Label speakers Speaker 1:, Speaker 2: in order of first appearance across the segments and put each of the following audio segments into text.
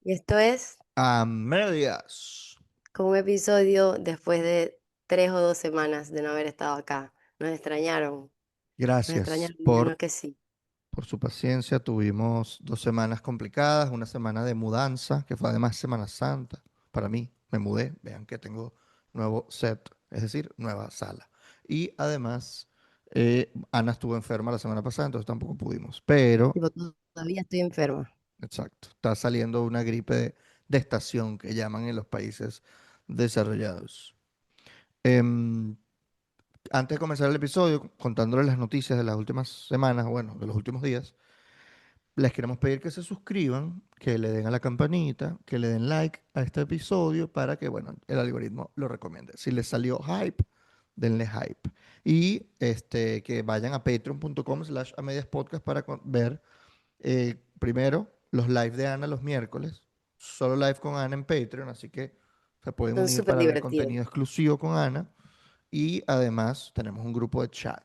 Speaker 1: Y esto es
Speaker 2: A medias.
Speaker 1: como un episodio después de 3 o 2 semanas de no haber estado acá. Nos extrañaron, nos
Speaker 2: Gracias
Speaker 1: extrañaron, díganos que sí.
Speaker 2: por su paciencia. Tuvimos 2 semanas complicadas, una semana de mudanza, que fue además Semana Santa. Para mí, me mudé. Vean que tengo nuevo set, es decir, nueva sala. Y además, Ana estuvo enferma la semana pasada, entonces tampoco pudimos. Pero,
Speaker 1: Tipo, todavía estoy enferma.
Speaker 2: exacto, está saliendo una gripe de estación que llaman en los países desarrollados. Em, Antes de comenzar el episodio, contándoles las noticias de las últimas semanas, bueno, de los últimos días, les queremos pedir que se suscriban, que le den a la campanita, que le den like a este episodio para que, bueno, el algoritmo lo recomiende. Si les salió hype, denle hype. Y que vayan a patreon.com/amediaspodcast para ver primero los live de Ana los miércoles, solo live con Ana en Patreon, así que se pueden
Speaker 1: Son
Speaker 2: unir
Speaker 1: súper
Speaker 2: para ver
Speaker 1: divertidos.
Speaker 2: contenido exclusivo con Ana. Y además tenemos un grupo de chat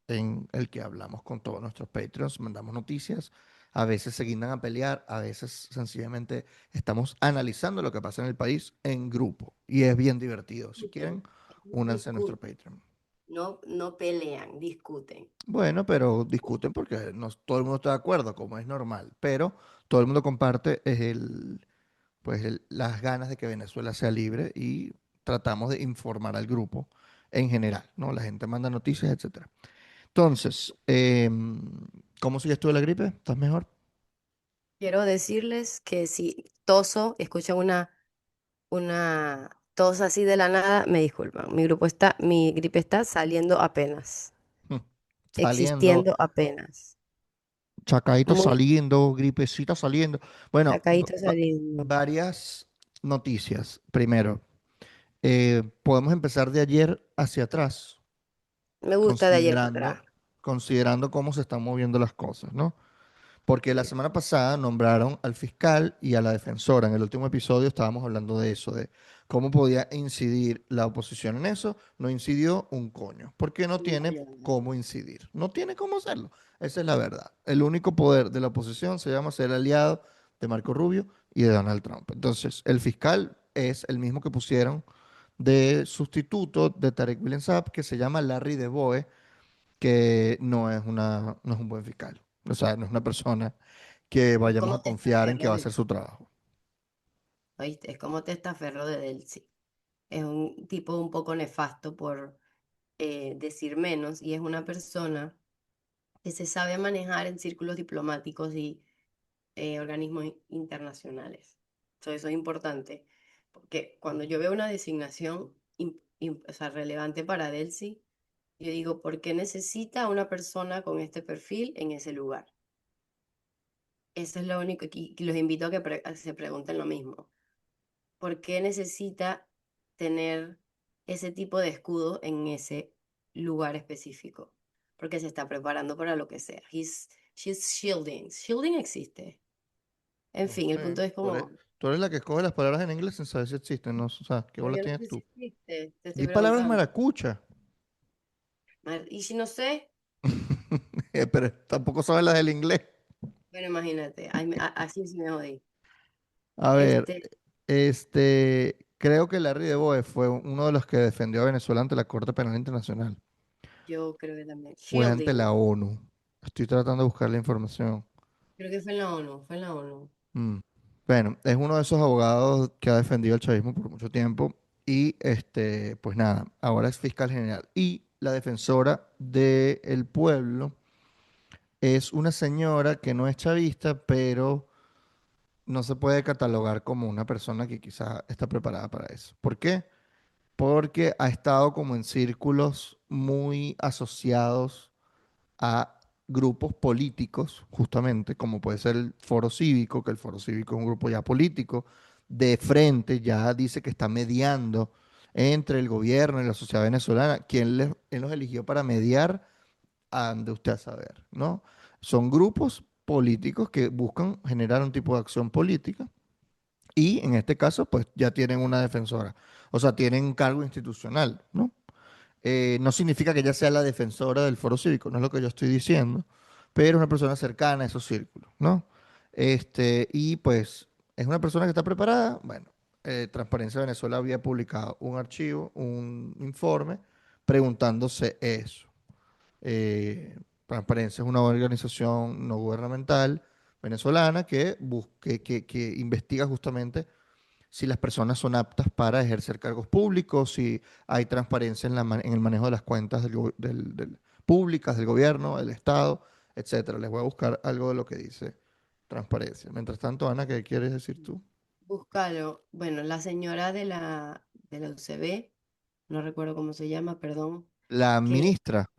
Speaker 2: en el que hablamos con todos nuestros Patreons, mandamos noticias, a veces se guindan a pelear, a veces sencillamente estamos analizando lo que pasa en el país en grupo. Y es bien divertido. Si quieren,
Speaker 1: Discuten,
Speaker 2: únanse a nuestro
Speaker 1: discuten.
Speaker 2: Patreon.
Speaker 1: No, no pelean, discuten.
Speaker 2: Bueno, pero discuten porque no todo el mundo está de acuerdo, como es normal. Pero todo el mundo comparte las ganas de que Venezuela sea libre y tratamos de informar al grupo en general, ¿no? La gente manda noticias, etcétera. Entonces, ¿cómo sigues tú de la gripe? ¿Estás mejor?
Speaker 1: Quiero decirles que si toso, escuchan una tos así de la nada, me disculpan. Mi gripe está saliendo apenas,
Speaker 2: Saliendo,
Speaker 1: existiendo apenas.
Speaker 2: chacaíto
Speaker 1: Muy
Speaker 2: saliendo, gripecita saliendo. Bueno,
Speaker 1: sacadito saliendo.
Speaker 2: varias noticias. Primero, podemos empezar de ayer hacia atrás,
Speaker 1: Me gusta de ayer para atrás.
Speaker 2: considerando, considerando cómo se están moviendo las cosas, ¿no? Porque la
Speaker 1: Sí.
Speaker 2: semana pasada nombraron al fiscal y a la defensora. En el último episodio estábamos hablando de eso, de cómo podía incidir la oposición en eso. No incidió un coño, porque no
Speaker 1: No,
Speaker 2: tiene
Speaker 1: yo no.
Speaker 2: cómo incidir. No tiene cómo hacerlo. Esa es la verdad. El único poder de la oposición se llama ser aliado de Marco Rubio y de Donald Trump. Entonces, el fiscal es el mismo que pusieron de sustituto de Tarek William Saab, que se llama Larry DeVoe, que no es un buen fiscal. O sea, no es una persona que
Speaker 1: Es
Speaker 2: vayamos a
Speaker 1: como
Speaker 2: confiar en que
Speaker 1: testaferro
Speaker 2: va a
Speaker 1: de,
Speaker 2: hacer su trabajo.
Speaker 1: ¿oíste? Es como testaferro de Delcy. Es un tipo un poco nefasto por decir menos y es una persona que se sabe manejar en círculos diplomáticos y organismos internacionales. Eso es importante, porque cuando yo veo una designación o sea, relevante para Delcy, yo digo, ¿por qué necesita una persona con este perfil en ese lugar? Eso es lo único, y los invito a que a que se pregunten lo mismo. ¿Por qué necesita tener ese tipo de escudo en ese lugar específico? Porque se está preparando para lo que sea. She's shielding. Shielding existe. En
Speaker 2: No
Speaker 1: fin, el
Speaker 2: sé,
Speaker 1: punto es como,
Speaker 2: tú eres la que escoge las palabras en inglés sin saber si existen, ¿no? O sea, ¿qué
Speaker 1: pero
Speaker 2: bola
Speaker 1: yo no
Speaker 2: tienes
Speaker 1: sé si
Speaker 2: tú?
Speaker 1: existe, te estoy
Speaker 2: Di palabras
Speaker 1: preguntando.
Speaker 2: maracuchas,
Speaker 1: Y si no sé,
Speaker 2: pero tampoco sabes las del inglés.
Speaker 1: bueno, imagínate, así sí me jodí.
Speaker 2: A ver,
Speaker 1: Este,
Speaker 2: creo que Larry de Boe fue uno de los que defendió a Venezuela ante la Corte Penal Internacional,
Speaker 1: yo creo que también.
Speaker 2: o es ante
Speaker 1: Shielding,
Speaker 2: la ONU. Estoy tratando de buscar la información.
Speaker 1: creo que fue en la ONU, fue en la ONU.
Speaker 2: Mm. Bueno, es uno de esos abogados que ha defendido el chavismo por mucho tiempo y pues nada, ahora es fiscal general. Y la defensora del pueblo es una señora que no es chavista, pero no se puede catalogar como una persona que quizás está preparada para eso. ¿Por qué? Porque ha estado como en círculos muy asociados a grupos políticos, justamente, como puede ser el Foro Cívico, que el Foro Cívico es un grupo ya político, de frente ya dice que está mediando entre el gobierno y la sociedad venezolana. ¿Quién los eligió para mediar? Ande usted a saber, ¿no? Son grupos políticos que buscan generar un tipo de acción política y en este caso, pues ya tienen una defensora, o sea, tienen un cargo institucional, ¿no? No significa que ella sea la defensora del foro cívico, no es lo que yo estoy diciendo, pero es una persona cercana a esos círculos, ¿no? Y pues ¿Es una persona que está preparada? Bueno, Transparencia Venezuela había publicado un archivo, un informe, preguntándose eso. Transparencia es una organización no gubernamental venezolana que, que investiga justamente si las personas son aptas para ejercer cargos públicos, si hay transparencia en, en el manejo de las cuentas públicas del gobierno, del Estado, etcétera. Les voy a buscar algo de lo que dice transparencia. Mientras tanto, Ana, ¿qué quieres decir tú?
Speaker 1: Búscalo. Bueno, la señora de la UCB, no recuerdo cómo se llama, perdón,
Speaker 2: La
Speaker 1: que
Speaker 2: ministra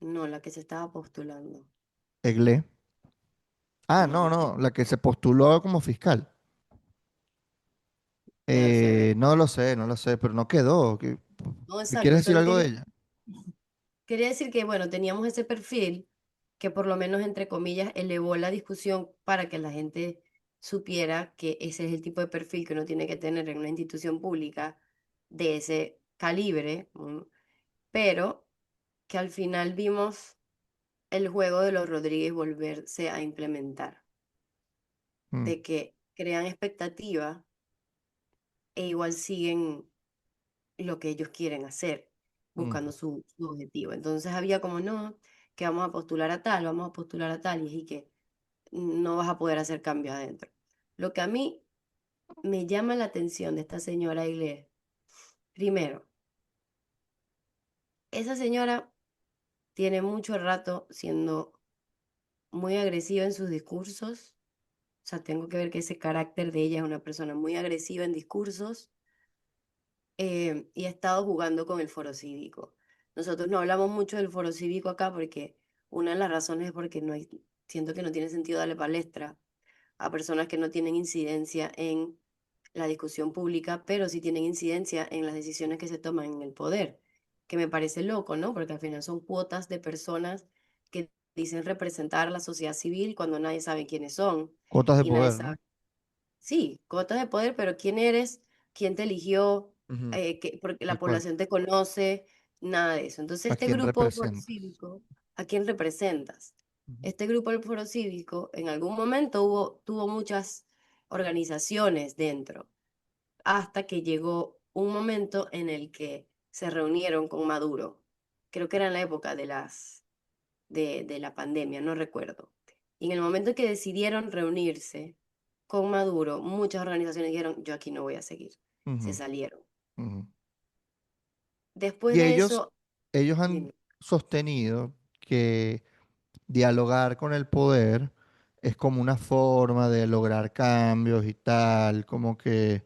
Speaker 1: no, la que se estaba postulando.
Speaker 2: Egle. Ah,
Speaker 1: No,
Speaker 2: no,
Speaker 1: no,
Speaker 2: no, la que se postuló como fiscal.
Speaker 1: de la UCB.
Speaker 2: No lo sé, no lo sé, pero no quedó. ¿Qué,
Speaker 1: No,
Speaker 2: qué quieres
Speaker 1: exacto,
Speaker 2: decir
Speaker 1: solo
Speaker 2: algo de
Speaker 1: quería,
Speaker 2: ella?
Speaker 1: quería decir que, bueno, teníamos ese perfil que por lo menos, entre comillas, elevó la discusión para que la gente supiera que ese es el tipo de perfil que uno tiene que tener en una institución pública de ese calibre, pero que al final vimos el juego de los Rodríguez volverse a implementar,
Speaker 2: Mm,
Speaker 1: de que crean expectativa e igual siguen lo que ellos quieren hacer,
Speaker 2: mm,
Speaker 1: buscando su objetivo. Entonces había como, no, que vamos a postular a tal, vamos a postular a tal, y así que no vas a poder hacer cambios adentro. Lo que a mí me llama la atención de esta señora Iglesias, primero, esa señora tiene mucho rato siendo muy agresiva en sus discursos. O sea, tengo que ver que ese carácter de ella es una persona muy agresiva en discursos, y ha estado jugando con el foro cívico. Nosotros no hablamos mucho del foro cívico acá porque una de las razones es porque no hay, siento que no tiene sentido darle palestra a personas que no tienen incidencia en la discusión pública, pero sí tienen incidencia en las decisiones que se toman en el poder, que me parece loco, ¿no? Porque al final son cuotas de personas que dicen representar a la sociedad civil cuando nadie sabe quiénes son
Speaker 2: cuotas de
Speaker 1: y nadie
Speaker 2: poder, ¿no?
Speaker 1: sabe. Sí, cuotas de poder, pero ¿quién eres? ¿Quién te eligió?
Speaker 2: Ujú,
Speaker 1: Porque la
Speaker 2: tal cual.
Speaker 1: población te conoce, nada de eso. Entonces,
Speaker 2: ¿A
Speaker 1: este
Speaker 2: quién
Speaker 1: grupo del foro
Speaker 2: representas?
Speaker 1: cívico, ¿a quién representas?
Speaker 2: Ujú,
Speaker 1: Este grupo del foro cívico en algún momento tuvo muchas organizaciones dentro, hasta que llegó un momento en el que se reunieron con Maduro. Creo que era en la época de la pandemia, no recuerdo. Y en el momento en que decidieron reunirse con Maduro, muchas organizaciones dijeron, yo aquí no voy a seguir. Se
Speaker 2: ujú,
Speaker 1: salieron.
Speaker 2: ujú.
Speaker 1: Después
Speaker 2: Y
Speaker 1: de eso,
Speaker 2: ellos han
Speaker 1: dime,
Speaker 2: sostenido que dialogar con el poder es como una forma de lograr cambios y tal, como que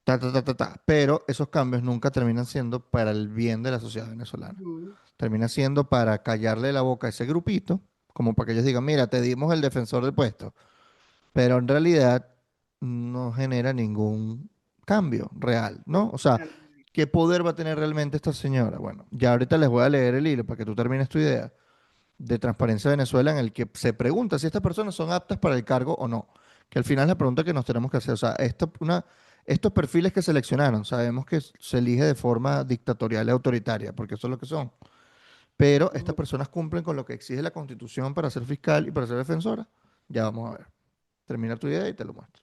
Speaker 2: ta, ta, ta, ta, ta. Pero esos cambios nunca terminan siendo para el bien de la sociedad venezolana.
Speaker 1: ujú,
Speaker 2: Termina siendo para callarle la boca a ese grupito, como para que ellos digan, mira, te dimos el defensor del puesto, pero en realidad no genera ningún cambio real, ¿no? O sea, ¿qué poder va a tener realmente esta señora? Bueno, ya ahorita les voy a leer el hilo para que tú termines tu idea de Transparencia Venezuela en el que se pregunta si estas personas son aptas para el cargo o no, que al final es la pregunta que nos tenemos que hacer. O sea, estos perfiles que seleccionaron, sabemos que se elige de forma dictatorial y autoritaria, porque eso es lo que son. Pero estas
Speaker 1: ujú.
Speaker 2: personas cumplen con lo que exige la Constitución para ser fiscal y para ser defensora. Ya vamos a ver. Termina tu idea y te lo muestro.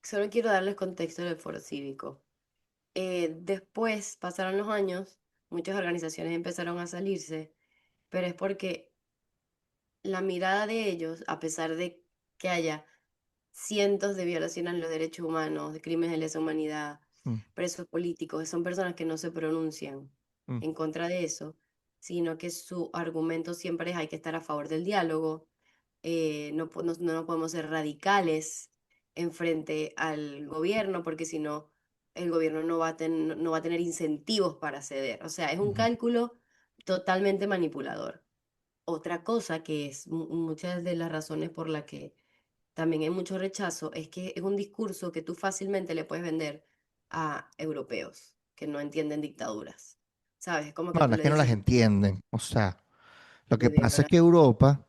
Speaker 1: Solo quiero darles contexto del foro cívico. Después pasaron los años, muchas organizaciones empezaron a salirse, pero es porque la mirada de ellos, a pesar de que haya cientos de violaciones a los derechos humanos, de crímenes de lesa humanidad,
Speaker 2: Mm,
Speaker 1: presos políticos, son personas que no se pronuncian
Speaker 2: mm,
Speaker 1: en contra de eso, sino que su argumento siempre es hay que estar a favor del diálogo, no podemos ser radicales en frente al gobierno, porque si no, el gobierno no va a tener incentivos para ceder. O sea, es un
Speaker 2: ujú.
Speaker 1: cálculo totalmente manipulador. Otra cosa que es muchas de las razones por la que también hay mucho rechazo, es que es un discurso que tú fácilmente le puedes vender a europeos que no entienden dictaduras. ¿Sabes? Es como que
Speaker 2: No,
Speaker 1: tú
Speaker 2: no es
Speaker 1: le
Speaker 2: que no las
Speaker 1: dices,
Speaker 2: entienden. O sea, lo que
Speaker 1: de
Speaker 2: pasa es
Speaker 1: verdad,
Speaker 2: que Europa,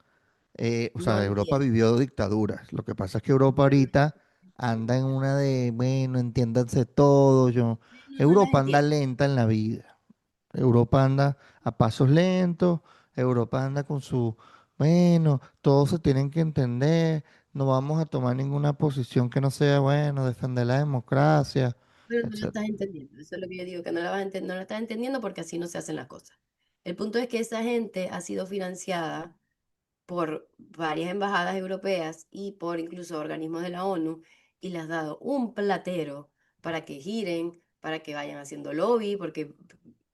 Speaker 2: o
Speaker 1: no
Speaker 2: sea, Europa
Speaker 1: entienden.
Speaker 2: vivió dictaduras. Lo que pasa es que Europa
Speaker 1: Bueno,
Speaker 2: ahorita anda en una de, bueno, entiéndanse todo. Yo,
Speaker 1: no, no las
Speaker 2: Europa anda
Speaker 1: entienden.
Speaker 2: lenta en la vida. Europa anda a pasos lentos. Europa anda con su, bueno, todos se tienen que entender. no vamos a tomar ninguna posición que no sea, bueno, defender la democracia,
Speaker 1: Pero no la
Speaker 2: etcétera.
Speaker 1: estás entendiendo. Eso es lo que yo digo, que no la vas a no la estás entendiendo porque así no se hacen las cosas. El punto es que esa gente ha sido financiada por varias embajadas europeas y por incluso organismos de la ONU y les has dado un platero para que giren, para que vayan haciendo lobby, porque,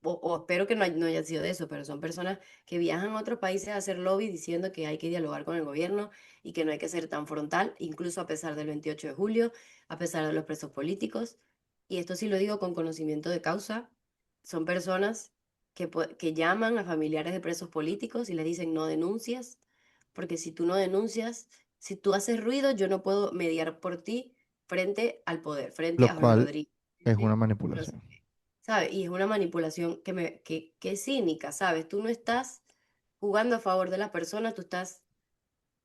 Speaker 1: o espero que no haya sido de eso, pero son personas que viajan a otros países a hacer lobby diciendo que hay que dialogar con el gobierno y que no hay que ser tan frontal, incluso a pesar del 28 de julio, a pesar de los presos políticos. Y esto sí lo digo con conocimiento de causa. Son personas que llaman a familiares de presos políticos y les dicen no denuncias porque si tú no denuncias, si tú haces ruido, yo no puedo mediar por ti frente al poder, frente
Speaker 2: Lo
Speaker 1: a Juan
Speaker 2: cual
Speaker 1: Rodríguez,
Speaker 2: es una
Speaker 1: frente a no sé
Speaker 2: manipulación.
Speaker 1: qué, ¿sabes? Y es una manipulación que es cínica, ¿sabes? Tú no estás jugando a favor de la persona, tú estás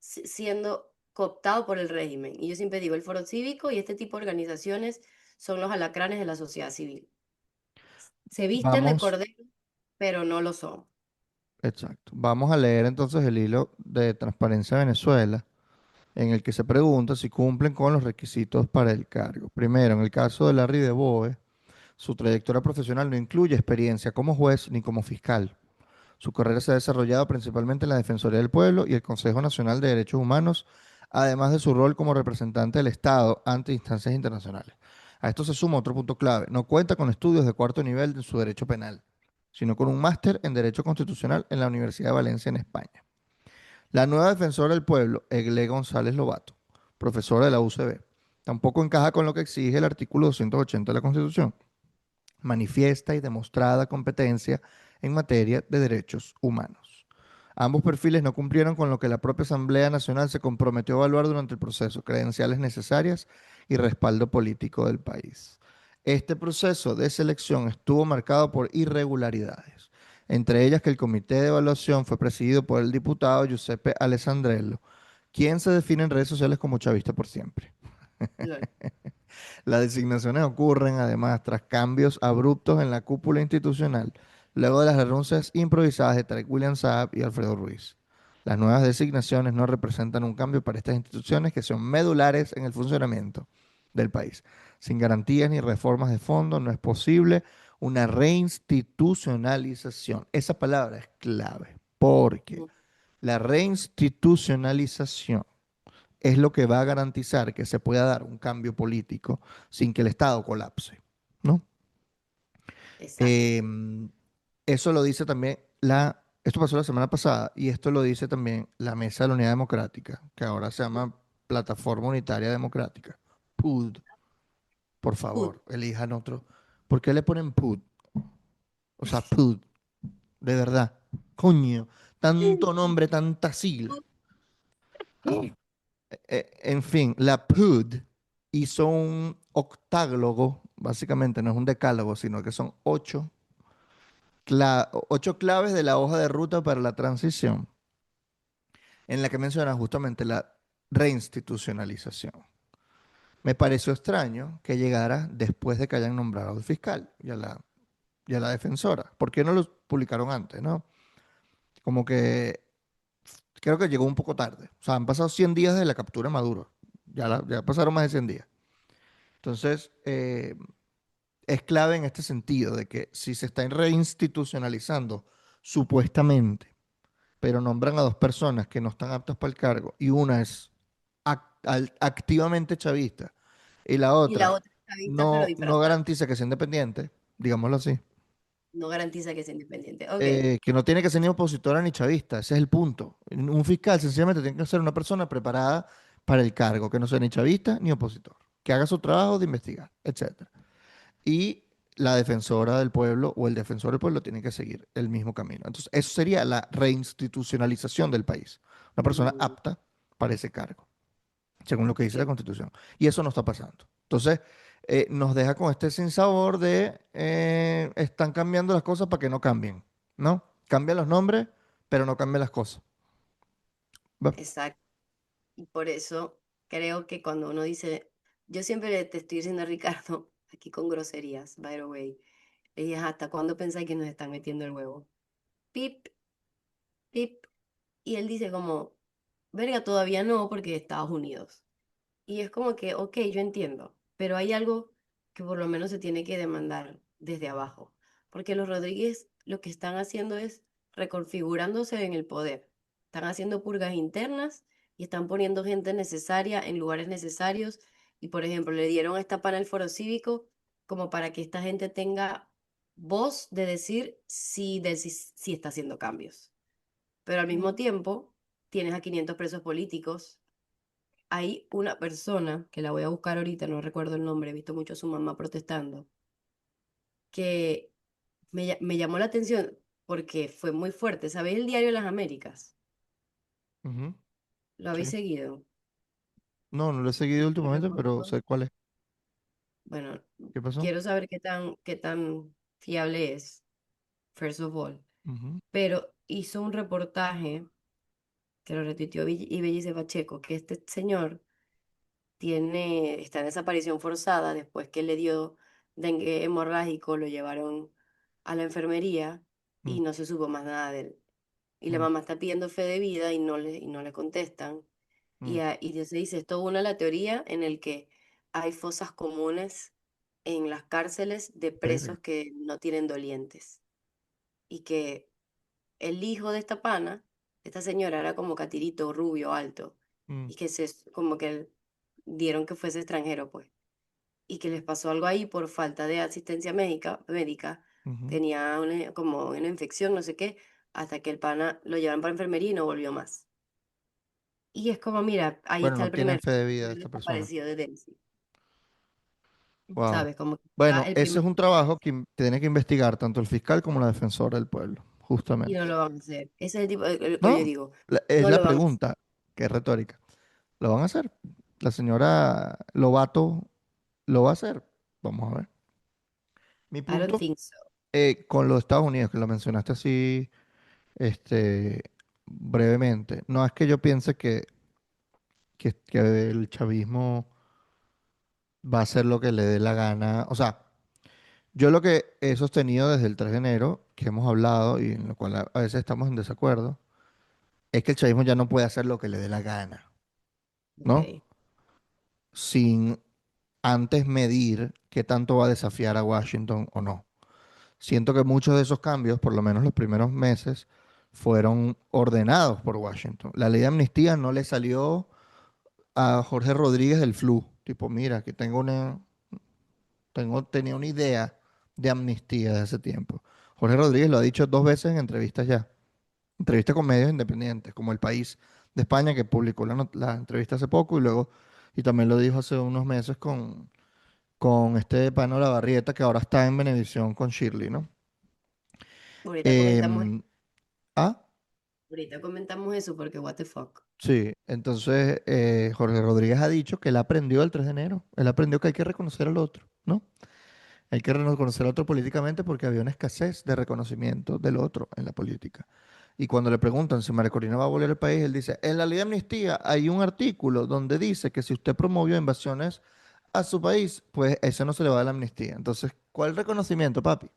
Speaker 1: siendo cooptado por el régimen. Y yo siempre digo, el foro cívico y este tipo de organizaciones son los alacranes de la sociedad civil. Se visten de
Speaker 2: Vamos,
Speaker 1: cordero, pero no lo son.
Speaker 2: exacto. Vamos a leer entonces el hilo de Transparencia Venezuela, en el que se pregunta si cumplen con los requisitos para el cargo. Primero, en el caso de Larry de Boe, su trayectoria profesional no incluye experiencia como juez ni como fiscal. Su carrera se ha desarrollado principalmente en la Defensoría del Pueblo y el Consejo Nacional de Derechos Humanos, además de su rol como representante del Estado ante instancias internacionales. A esto se suma otro punto clave. No cuenta con estudios de cuarto nivel en su derecho penal, sino con un máster en Derecho Constitucional en la Universidad de Valencia en España. La nueva defensora del pueblo, Egle González Lobato, profesora de la UCB, tampoco encaja con lo que exige el artículo 280 de la Constitución, manifiesta y demostrada competencia en materia de derechos humanos. Ambos perfiles no cumplieron con lo que la propia Asamblea Nacional se comprometió a evaluar durante el proceso, credenciales necesarias y respaldo político del país. Este proceso de selección estuvo marcado por irregularidades, entre ellas que el comité de evaluación fue presidido por el diputado Giuseppe Alessandrello, quien se define en redes sociales como chavista por siempre.
Speaker 1: Lol.
Speaker 2: Las designaciones ocurren además tras cambios abruptos en la cúpula institucional, luego de las renuncias improvisadas de Tarek William Saab y Alfredo Ruiz. Las nuevas designaciones no representan un cambio para estas instituciones que son medulares en el funcionamiento del país. Sin garantías ni reformas de fondo no es posible una reinstitucionalización. Esa palabra es clave porque la reinstitucionalización es lo que va a garantizar que se pueda dar un cambio político sin que el Estado colapse, ¿no?
Speaker 1: Exacto.
Speaker 2: Eh, Eso lo dice también esto pasó la semana pasada y esto lo dice también la Mesa de la Unidad Democrática, que ahora se llama Plataforma Unitaria Democrática, PUD, por
Speaker 1: Put.
Speaker 2: favor, elijan otro. ¿Por qué le ponen PUD? O sea, PUD, de verdad. Coño, tanto nombre, tanta sigla. En fin, la PUD hizo un octálogo, básicamente no es un decálogo, sino que son ocho claves de la hoja de ruta para la transición, en la que menciona justamente la reinstitucionalización. Me pareció extraño que llegara después de que hayan nombrado al fiscal y a la defensora. ¿Por qué no lo publicaron antes, no? Como que creo que llegó un poco tarde. O sea, han pasado 100 días de la captura de Maduro. Ya pasaron más de 100 días. Entonces, es clave en este sentido de que si se está reinstitucionalizando supuestamente, pero nombran a dos personas que no están aptas para el cargo y una es activamente chavista y la
Speaker 1: Y la
Speaker 2: otra
Speaker 1: otra está vista, pero
Speaker 2: no
Speaker 1: disfrazada.
Speaker 2: garantiza que sea independiente, digámoslo así,
Speaker 1: No garantiza que sea independiente. Ok,
Speaker 2: que no tiene que ser ni opositora ni chavista, ese es el punto. Un fiscal sencillamente tiene que ser una persona preparada para el cargo, que no sea ni chavista ni opositor, que haga su trabajo de investigar, etcétera. Y la defensora del pueblo o el defensor del pueblo tienen que seguir el mismo camino. Entonces, eso sería la reinstitucionalización del país. Una persona apta para ese cargo, según lo que dice la
Speaker 1: ok,
Speaker 2: Constitución. Y eso no está pasando. Entonces, nos deja con este sinsabor de están cambiando las cosas para que no cambien, ¿no? Cambian los nombres, pero no cambian las cosas. ¿Va?
Speaker 1: exacto. Y por eso creo que cuando uno dice, yo siempre te estoy diciendo a Ricardo, aquí con groserías, by the way, le dije, ¿hasta cuándo pensáis que nos están metiendo el huevo? Pip, pip. Y él dice como, verga, todavía no, porque Estados Unidos. Y es como que, ok, yo entiendo, pero hay algo que por lo menos se tiene que demandar desde abajo, porque los Rodríguez lo que están haciendo es reconfigurándose en el poder. Están haciendo purgas internas y están poniendo gente necesaria en lugares necesarios. Y por ejemplo, le dieron a esta pana el foro cívico como para que esta gente tenga voz de decir si está haciendo cambios. Pero al mismo tiempo, tienes a 500 presos políticos. Hay una persona, que la voy a buscar ahorita, no recuerdo el nombre, he visto mucho a su mamá protestando, que me llamó la atención porque fue muy fuerte. ¿Sabéis el diario Las Américas?
Speaker 2: Ujú,
Speaker 1: ¿Lo
Speaker 2: sí.
Speaker 1: habéis seguido?
Speaker 2: No, no lo he seguido
Speaker 1: Me
Speaker 2: últimamente, pero
Speaker 1: reportó.
Speaker 2: sé cuál es.
Speaker 1: Bueno,
Speaker 2: ¿Qué pasó?
Speaker 1: quiero saber qué tan fiable es, first of all.
Speaker 2: Ujú,
Speaker 1: Pero hizo un reportaje que lo retuiteó Ibellice Pacheco, que este señor está en desaparición forzada después que le dio dengue hemorrágico, lo llevaron a la enfermería
Speaker 2: mm,
Speaker 1: y no se supo más nada de él. Y la
Speaker 2: mm,
Speaker 1: mamá está pidiendo fe de vida y no le contestan.
Speaker 2: mm.
Speaker 1: Y se dice, esto una la teoría en el que hay fosas comunes en las cárceles de
Speaker 2: Verga.
Speaker 1: presos que no tienen dolientes. Y que el hijo de esta pana, esta señora era como catirito, rubio, alto.
Speaker 2: Mm,
Speaker 1: Y que como que dieron que fuese extranjero, pues y que les pasó algo ahí por falta de asistencia médica,
Speaker 2: ujú.
Speaker 1: tenía como una infección, no sé qué, hasta que el pana lo llevaron para enfermería y no volvió más. Y es como, mira, ahí
Speaker 2: Bueno,
Speaker 1: está
Speaker 2: no
Speaker 1: el
Speaker 2: tienen
Speaker 1: primer
Speaker 2: fe de vida de esta persona.
Speaker 1: desaparecido de Delcy,
Speaker 2: Wow.
Speaker 1: ¿sabes? Como que está
Speaker 2: Bueno,
Speaker 1: el
Speaker 2: ese
Speaker 1: primer
Speaker 2: es un trabajo que tiene que investigar tanto el fiscal como la defensora del pueblo,
Speaker 1: y no
Speaker 2: justamente.
Speaker 1: lo van a hacer. Ese es el tipo de que yo
Speaker 2: No,
Speaker 1: digo,
Speaker 2: es
Speaker 1: no
Speaker 2: la
Speaker 1: lo van a hacer.
Speaker 2: pregunta, que es retórica. ¿Lo van a hacer? La señora Lobato lo va a hacer. Vamos a ver. Mi
Speaker 1: I don't
Speaker 2: punto
Speaker 1: think so.
Speaker 2: con los Estados Unidos, que lo mencionaste así, brevemente, no es que yo piense que el chavismo va a hacer lo que le dé la gana. O sea, yo lo que he sostenido desde el 3 de enero, que hemos hablado y en lo cual a veces estamos en desacuerdo, es que el chavismo ya no puede hacer lo que le dé la gana, ¿no?
Speaker 1: Ok.
Speaker 2: Sin antes medir qué tanto va a desafiar a Washington o no. Siento que muchos de esos cambios, por lo menos los primeros meses, fueron ordenados por Washington. La ley de amnistía no le salió a Jorge Rodríguez del flu. Tipo, mira, que tenía una idea de amnistía de ese tiempo. Jorge Rodríguez lo ha dicho 2 veces en entrevistas ya. Entrevistas con medios independientes, como El País de España, que publicó la entrevista hace poco, y también lo dijo hace unos meses con este Pano Barrieta, que ahora está en Venevisión con Shirley, ¿no?
Speaker 1: Ahorita comentamos,
Speaker 2: Em, ah,
Speaker 1: ahorita comentamos eso porque what the fuck.
Speaker 2: sí, entonces Jorge Rodríguez ha dicho que él aprendió el 3 de enero. Él aprendió que hay que reconocer al otro, ¿no? Hay que reconocer al otro políticamente porque había una escasez de reconocimiento del otro en la política. Y cuando le preguntan si María Corina va a volver al país, él dice, en la ley de amnistía hay un artículo donde dice que si usted promovió invasiones a su país, pues eso no se le va a dar la amnistía. Entonces, ¿cuál reconocimiento, papi?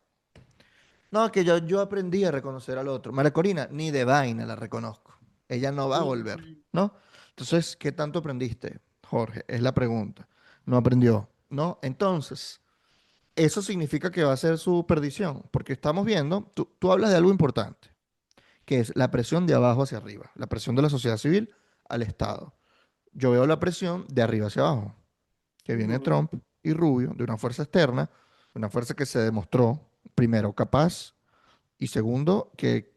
Speaker 2: No, que yo aprendí a reconocer al otro. María Corina, ni de vaina la reconozco. Ella no va a
Speaker 1: Ni
Speaker 2: volver, ¿no? Entonces, ¿qué tanto aprendiste, Jorge? Es la pregunta. No aprendió, ¿no? Entonces, eso significa que va a ser su perdición, porque estamos viendo, tú hablas de algo importante, que es la presión de abajo hacia arriba, la presión de la sociedad civil al Estado. Yo veo la presión de arriba hacia abajo, que viene
Speaker 1: ujú,
Speaker 2: Trump y Rubio, de una fuerza externa, una fuerza que se demostró, primero, capaz, y segundo, que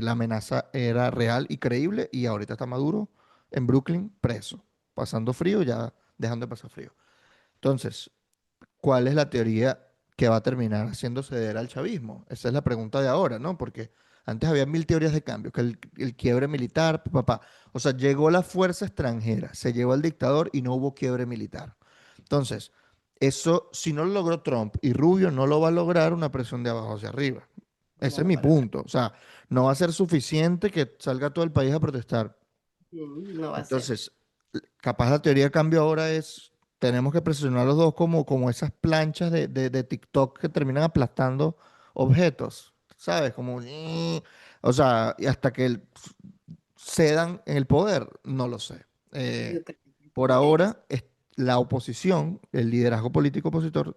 Speaker 2: la amenaza era real y creíble, y ahorita está Maduro en Brooklyn preso, pasando frío, ya dejando de pasar frío. Entonces, ¿cuál es la teoría que va a terminar haciendo ceder al chavismo? Esa es la pregunta de ahora, ¿no? Porque antes había mil teorías de cambio, que el quiebre militar, papá. O sea, llegó la fuerza extranjera, se llevó al dictador y no hubo quiebre militar. Entonces, eso, si no lo logró Trump y Rubio, no lo va a lograr una presión de abajo hacia arriba. Ese es
Speaker 1: no,
Speaker 2: mi
Speaker 1: para nada.
Speaker 2: punto. O sea, no va a ser suficiente que salga todo el país a protestar.
Speaker 1: No va a ser.
Speaker 2: Entonces, capaz la teoría de cambio ahora es, tenemos que presionar los dos como esas planchas de TikTok que terminan aplastando objetos, ¿sabes? Como, o sea, y hasta que cedan en el poder, no lo sé. Eh,
Speaker 1: Yo creo que
Speaker 2: por
Speaker 1: sí tiene que ser.
Speaker 2: ahora, la oposición, el liderazgo político opositor,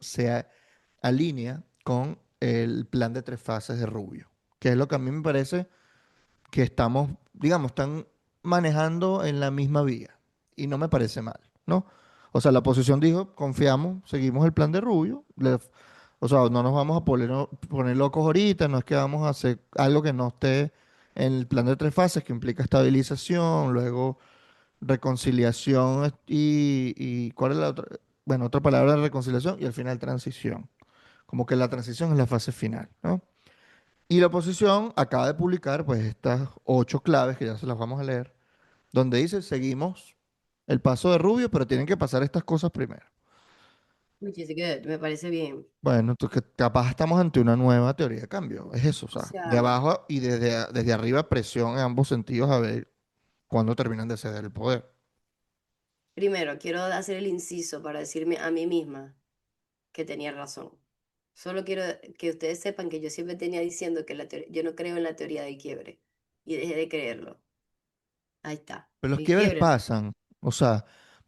Speaker 2: alinea con el plan de 3 fases de Rubio, que es lo que a mí me parece que estamos, digamos, están manejando en la misma vía y no me parece mal, ¿no? O sea, la oposición dijo, confiamos, seguimos el plan de Rubio, o sea, no nos vamos a poner locos ahorita, no es que vamos a hacer algo que no esté en el plan de 3 fases, que implica estabilización, luego reconciliación y ¿cuál es la otra? Bueno, otra palabra de reconciliación y al final transición. Como que la transición es la fase final, ¿no? Y la oposición acaba de publicar pues estas 8 claves que ya se las vamos a leer, donde dice, seguimos el paso de Rubio, pero tienen que pasar estas cosas primero.
Speaker 1: Which is good, me parece bien.
Speaker 2: Bueno, entonces capaz estamos ante una nueva teoría de cambio. Es eso, o
Speaker 1: O
Speaker 2: sea, de
Speaker 1: sea,
Speaker 2: abajo y desde arriba presión en ambos sentidos a ver cuándo terminan de ceder el poder.
Speaker 1: primero, quiero hacer el inciso para decirme a mí misma que tenía razón. Solo quiero que ustedes sepan que yo siempre tenía diciendo que yo no creo en la teoría del quiebre y dejé de creerlo. Ahí está.
Speaker 2: Pero los
Speaker 1: El
Speaker 2: quiebres
Speaker 1: quiebre no.
Speaker 2: pasan, o sea,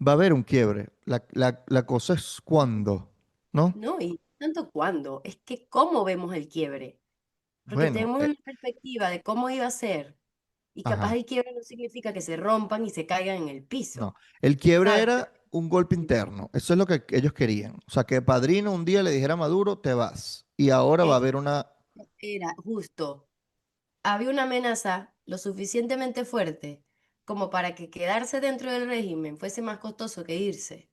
Speaker 2: va a haber un quiebre. La cosa es cuándo, ¿no?
Speaker 1: No, y tanto cuándo, es que cómo vemos el quiebre. Porque
Speaker 2: Bueno,
Speaker 1: tenemos una perspectiva de cómo iba a ser. Y capaz
Speaker 2: ajá.
Speaker 1: el quiebre no significa que se rompan y se caigan en el
Speaker 2: No,
Speaker 1: piso.
Speaker 2: el quiebre
Speaker 1: ¿Sabes?
Speaker 2: era un golpe interno. Eso es lo que ellos querían. O sea, que Padrino un día le dijera a Maduro, te vas. Y ahora va a
Speaker 1: Esto
Speaker 2: haber una...
Speaker 1: era justo. Había una amenaza lo suficientemente fuerte como para que quedarse dentro del régimen fuese más costoso que irse.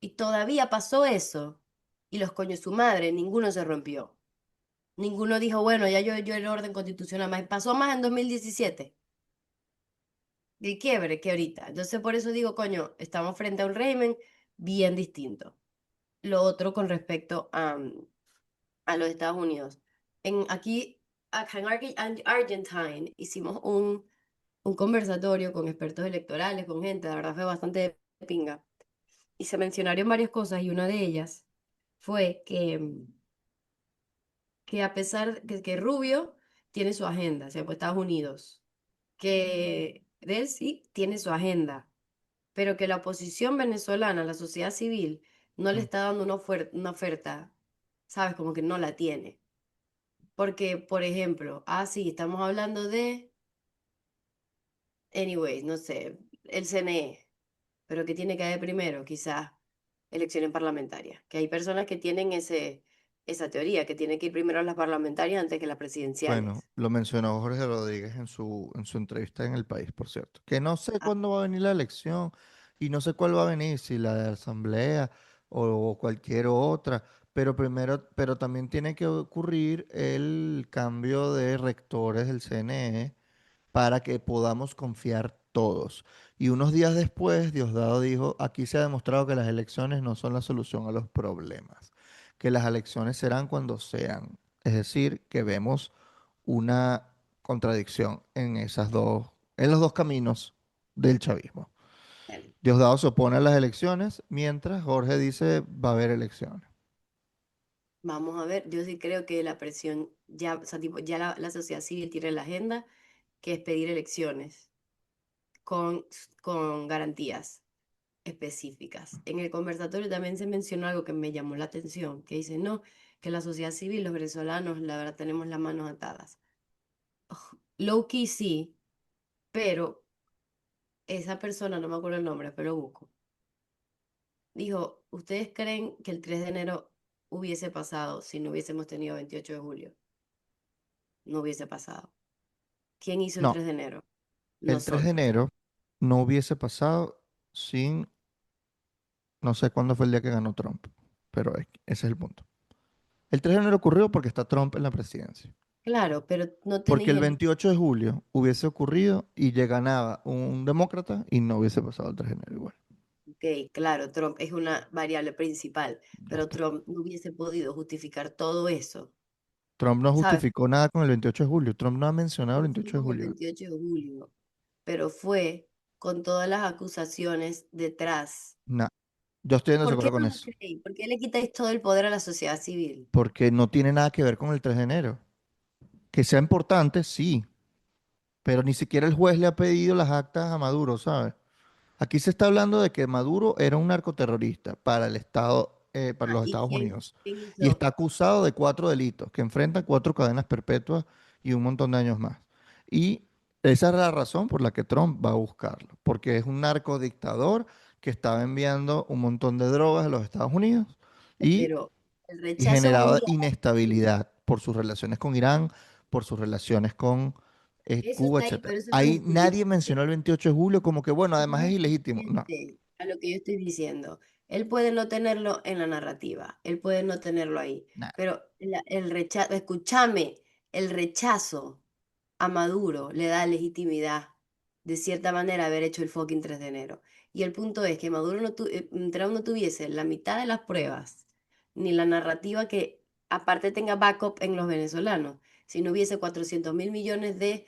Speaker 1: Y todavía pasó eso. Y los coños su madre, ninguno se rompió. Ninguno dijo, bueno, ya yo el orden constitucional. Pasó más en 2017 del quiebre que ahorita. Entonces por eso digo, coño, estamos frente a un régimen bien distinto. Lo otro con respecto a los Estados Unidos. Aquí, acá en Argentine, hicimos un conversatorio con expertos electorales, con gente, la verdad fue bastante de pinga. Y se mencionaron varias cosas y una de ellas fue que a pesar que Rubio tiene su agenda, o sea, pues Estados Unidos, que él sí tiene su agenda, pero que la oposición venezolana, la sociedad civil, no le
Speaker 2: Mm.
Speaker 1: está dando una oferta, ¿sabes? Como que no la tiene. Porque, por ejemplo, sí, estamos hablando de, anyways, no sé, el CNE, pero ¿qué tiene que haber primero? Quizás elecciones parlamentarias, que hay personas que tienen esa teoría, que tiene que ir primero las parlamentarias antes que las
Speaker 2: Bueno,
Speaker 1: presidenciales.
Speaker 2: lo mencionó Jorge Rodríguez en su entrevista en El País, por cierto. Que no sé
Speaker 1: Ah,
Speaker 2: cuándo va a venir la elección y no sé cuál va a venir, si la de Asamblea o cualquier otra. Pero también tiene que ocurrir el cambio de rectores del CNE para que podamos confiar todos. Y unos días después, Diosdado dijo, aquí se ha demostrado que las elecciones no son la solución a los problemas, que las elecciones serán cuando sean. Es decir, que vemos una contradicción en los dos caminos del chavismo.
Speaker 1: bueno,
Speaker 2: Diosdado se opone a las elecciones, mientras Jorge dice va a haber elecciones.
Speaker 1: vamos a ver, yo sí creo que la presión ya, o sea, tipo, ya la sociedad civil tiene la agenda, que es pedir elecciones con, con garantías específicas. En el conversatorio también se mencionó algo que me llamó la atención, que dice, no, que la sociedad civil, los venezolanos, la verdad, tenemos las manos atadas. Low key sí, pero esa persona, no me acuerdo el nombre, pero lo busco, dijo, ¿ustedes creen que el 3 de enero hubiese pasado si no hubiésemos tenido 28 de julio? No hubiese pasado. ¿Quién hizo el
Speaker 2: No,
Speaker 1: 3 de enero?
Speaker 2: el 3 de
Speaker 1: Nosotros.
Speaker 2: enero no hubiese pasado sin, no sé cuándo fue el día que ganó Trump, pero ese es el punto. El 3 de enero ocurrió porque está Trump en la presidencia.
Speaker 1: Claro, pero no
Speaker 2: Porque
Speaker 1: tenés
Speaker 2: el
Speaker 1: el...
Speaker 2: 28 de julio hubiese ocurrido y ya ganaba un demócrata y no hubiese pasado el 3 de enero igual.
Speaker 1: Ok, claro, Trump es una variable principal,
Speaker 2: Ya
Speaker 1: pero
Speaker 2: está.
Speaker 1: Trump no hubiese podido justificar todo eso.
Speaker 2: Trump no
Speaker 1: ¿Sabes?
Speaker 2: justificó nada con el 28 de julio. Trump no ha mencionado el
Speaker 1: No
Speaker 2: 28
Speaker 1: fue
Speaker 2: de
Speaker 1: con el
Speaker 2: julio.
Speaker 1: 28 de julio, pero fue con todas las acusaciones detrás.
Speaker 2: Nah, yo estoy en
Speaker 1: ¿Por qué
Speaker 2: desacuerdo con
Speaker 1: no lo
Speaker 2: eso.
Speaker 1: creéis? ¿Por qué le quitáis todo el poder a la sociedad civil?
Speaker 2: Porque no tiene nada que ver con el 3 de enero. Que sea importante, sí, pero ni siquiera el juez le ha pedido las actas a Maduro, ¿sabes? Aquí se está hablando de que Maduro era un narcoterrorista para el Estado, para
Speaker 1: Ah,
Speaker 2: los
Speaker 1: ¿y
Speaker 2: Estados Unidos
Speaker 1: quién
Speaker 2: y
Speaker 1: hizo?
Speaker 2: está acusado de 4 delitos que enfrentan 4 cadenas perpetuas y un montón de años más. Y esa es la razón por la que Trump va a buscarlo, porque es un narcodictador que estaba enviando un montón de drogas a los Estados Unidos y,
Speaker 1: Pero el
Speaker 2: y
Speaker 1: rechazo
Speaker 2: generaba
Speaker 1: mundial,
Speaker 2: inestabilidad por sus relaciones con Irán, por sus relaciones con
Speaker 1: eso
Speaker 2: Cuba,
Speaker 1: está ahí,
Speaker 2: etcétera.
Speaker 1: pero eso no es
Speaker 2: Ahí nadie mencionó
Speaker 1: suficiente.
Speaker 2: el 28 de julio como que, bueno,
Speaker 1: No
Speaker 2: además es
Speaker 1: es
Speaker 2: ilegítimo. No.
Speaker 1: suficiente a lo que yo estoy diciendo. Él puede no tenerlo en la narrativa, él puede no tenerlo ahí, pero el rechazo, escúchame, el rechazo a Maduro le da legitimidad, de cierta manera, haber hecho el fucking 3 de enero. Y el punto es que Trump no tuviese la mitad de las pruebas, ni la narrativa que aparte tenga backup en los venezolanos, si no hubiese 400.000 millones de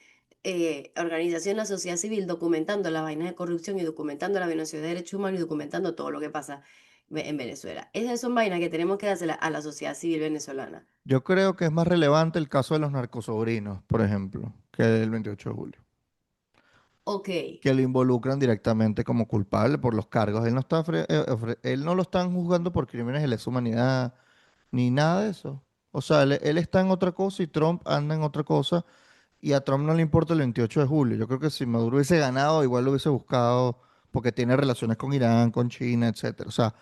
Speaker 1: organización de la sociedad civil documentando las vainas de corrupción y documentando la violación de derechos humanos y documentando todo lo que pasa en Venezuela. Esas son vainas que tenemos que dársela a la sociedad civil venezolana.
Speaker 2: Yo creo que es más relevante el caso de los narcosobrinos, por ejemplo, que el 28 de julio,
Speaker 1: Ok,
Speaker 2: que lo involucran directamente como culpable por los cargos. Él no está, él no lo están juzgando por crímenes de lesa humanidad ni nada de eso. O sea, él está en otra cosa y Trump anda en otra cosa y a Trump no le importa el 28 de julio. Yo creo que si Maduro hubiese ganado, igual lo hubiese buscado porque tiene relaciones con Irán, con China, etcétera. O sea,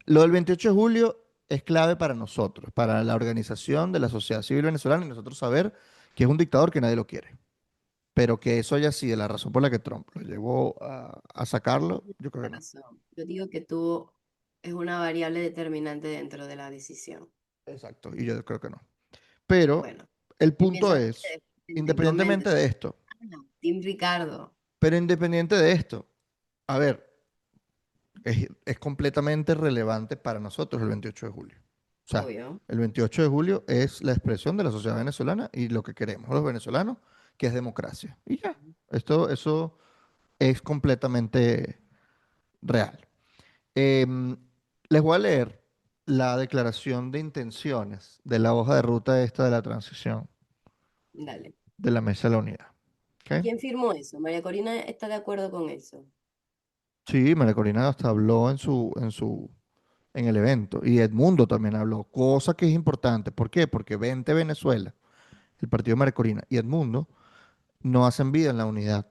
Speaker 2: lo del 28 de julio es clave para nosotros, para la organización de la sociedad civil venezolana y nosotros saber que es un dictador que nadie lo quiere. Pero que eso haya sido la razón por la que Trump lo llevó a sacarlo, yo creo que no.
Speaker 1: razón. Yo digo que tú es una variable determinante dentro de la decisión.
Speaker 2: Exacto, y yo creo que no. Pero
Speaker 1: Bueno,
Speaker 2: el
Speaker 1: ¿qué
Speaker 2: punto
Speaker 1: piensas
Speaker 2: es, independientemente
Speaker 1: convénceme?
Speaker 2: de esto,
Speaker 1: Team Ricardo,
Speaker 2: pero independiente de esto, a ver, es completamente relevante para nosotros el 28 de julio. O sea,
Speaker 1: obvio.
Speaker 2: el 28 de julio es la expresión de la sociedad venezolana y lo que queremos los venezolanos, que es democracia. Y ya, eso es completamente real. Em, Les voy a leer la declaración de intenciones de la hoja de ruta esta de la transición
Speaker 1: Dale.
Speaker 2: de la Mesa de la Unidad. ¿Ok?
Speaker 1: ¿Quién firmó eso? María Corina está de acuerdo con eso.
Speaker 2: Sí, María Corina hasta habló en el evento y Edmundo también habló, cosa que es importante. ¿Por qué? Porque Vente Venezuela, el partido de María Corina y Edmundo no hacen vida en la unidad.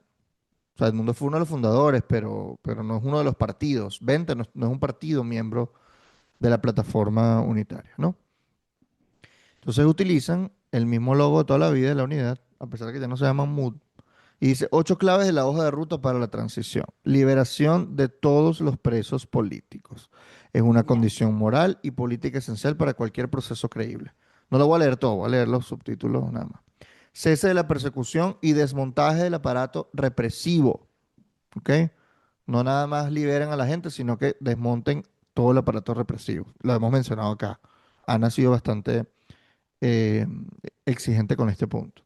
Speaker 2: O sea, Edmundo fue uno de los fundadores, pero no es uno de los partidos. Vente no es un partido miembro de la plataforma unitaria, ¿no? Entonces utilizan el mismo logo de toda la vida de la unidad, a pesar de que ya no se llaman MUD. Y dice, 8 claves de la hoja de ruta para la transición. Liberación de todos los presos políticos. Es una
Speaker 1: Ya.
Speaker 2: condición moral y política esencial para cualquier proceso creíble. No lo voy a leer todo, voy a leer los subtítulos nada más. Cese de la persecución y desmontaje del aparato represivo. ¿Ok? No nada más liberen a la gente, sino que desmonten todo el aparato represivo. Lo hemos mencionado acá. Ana ha sido bastante eh, exigente con este punto.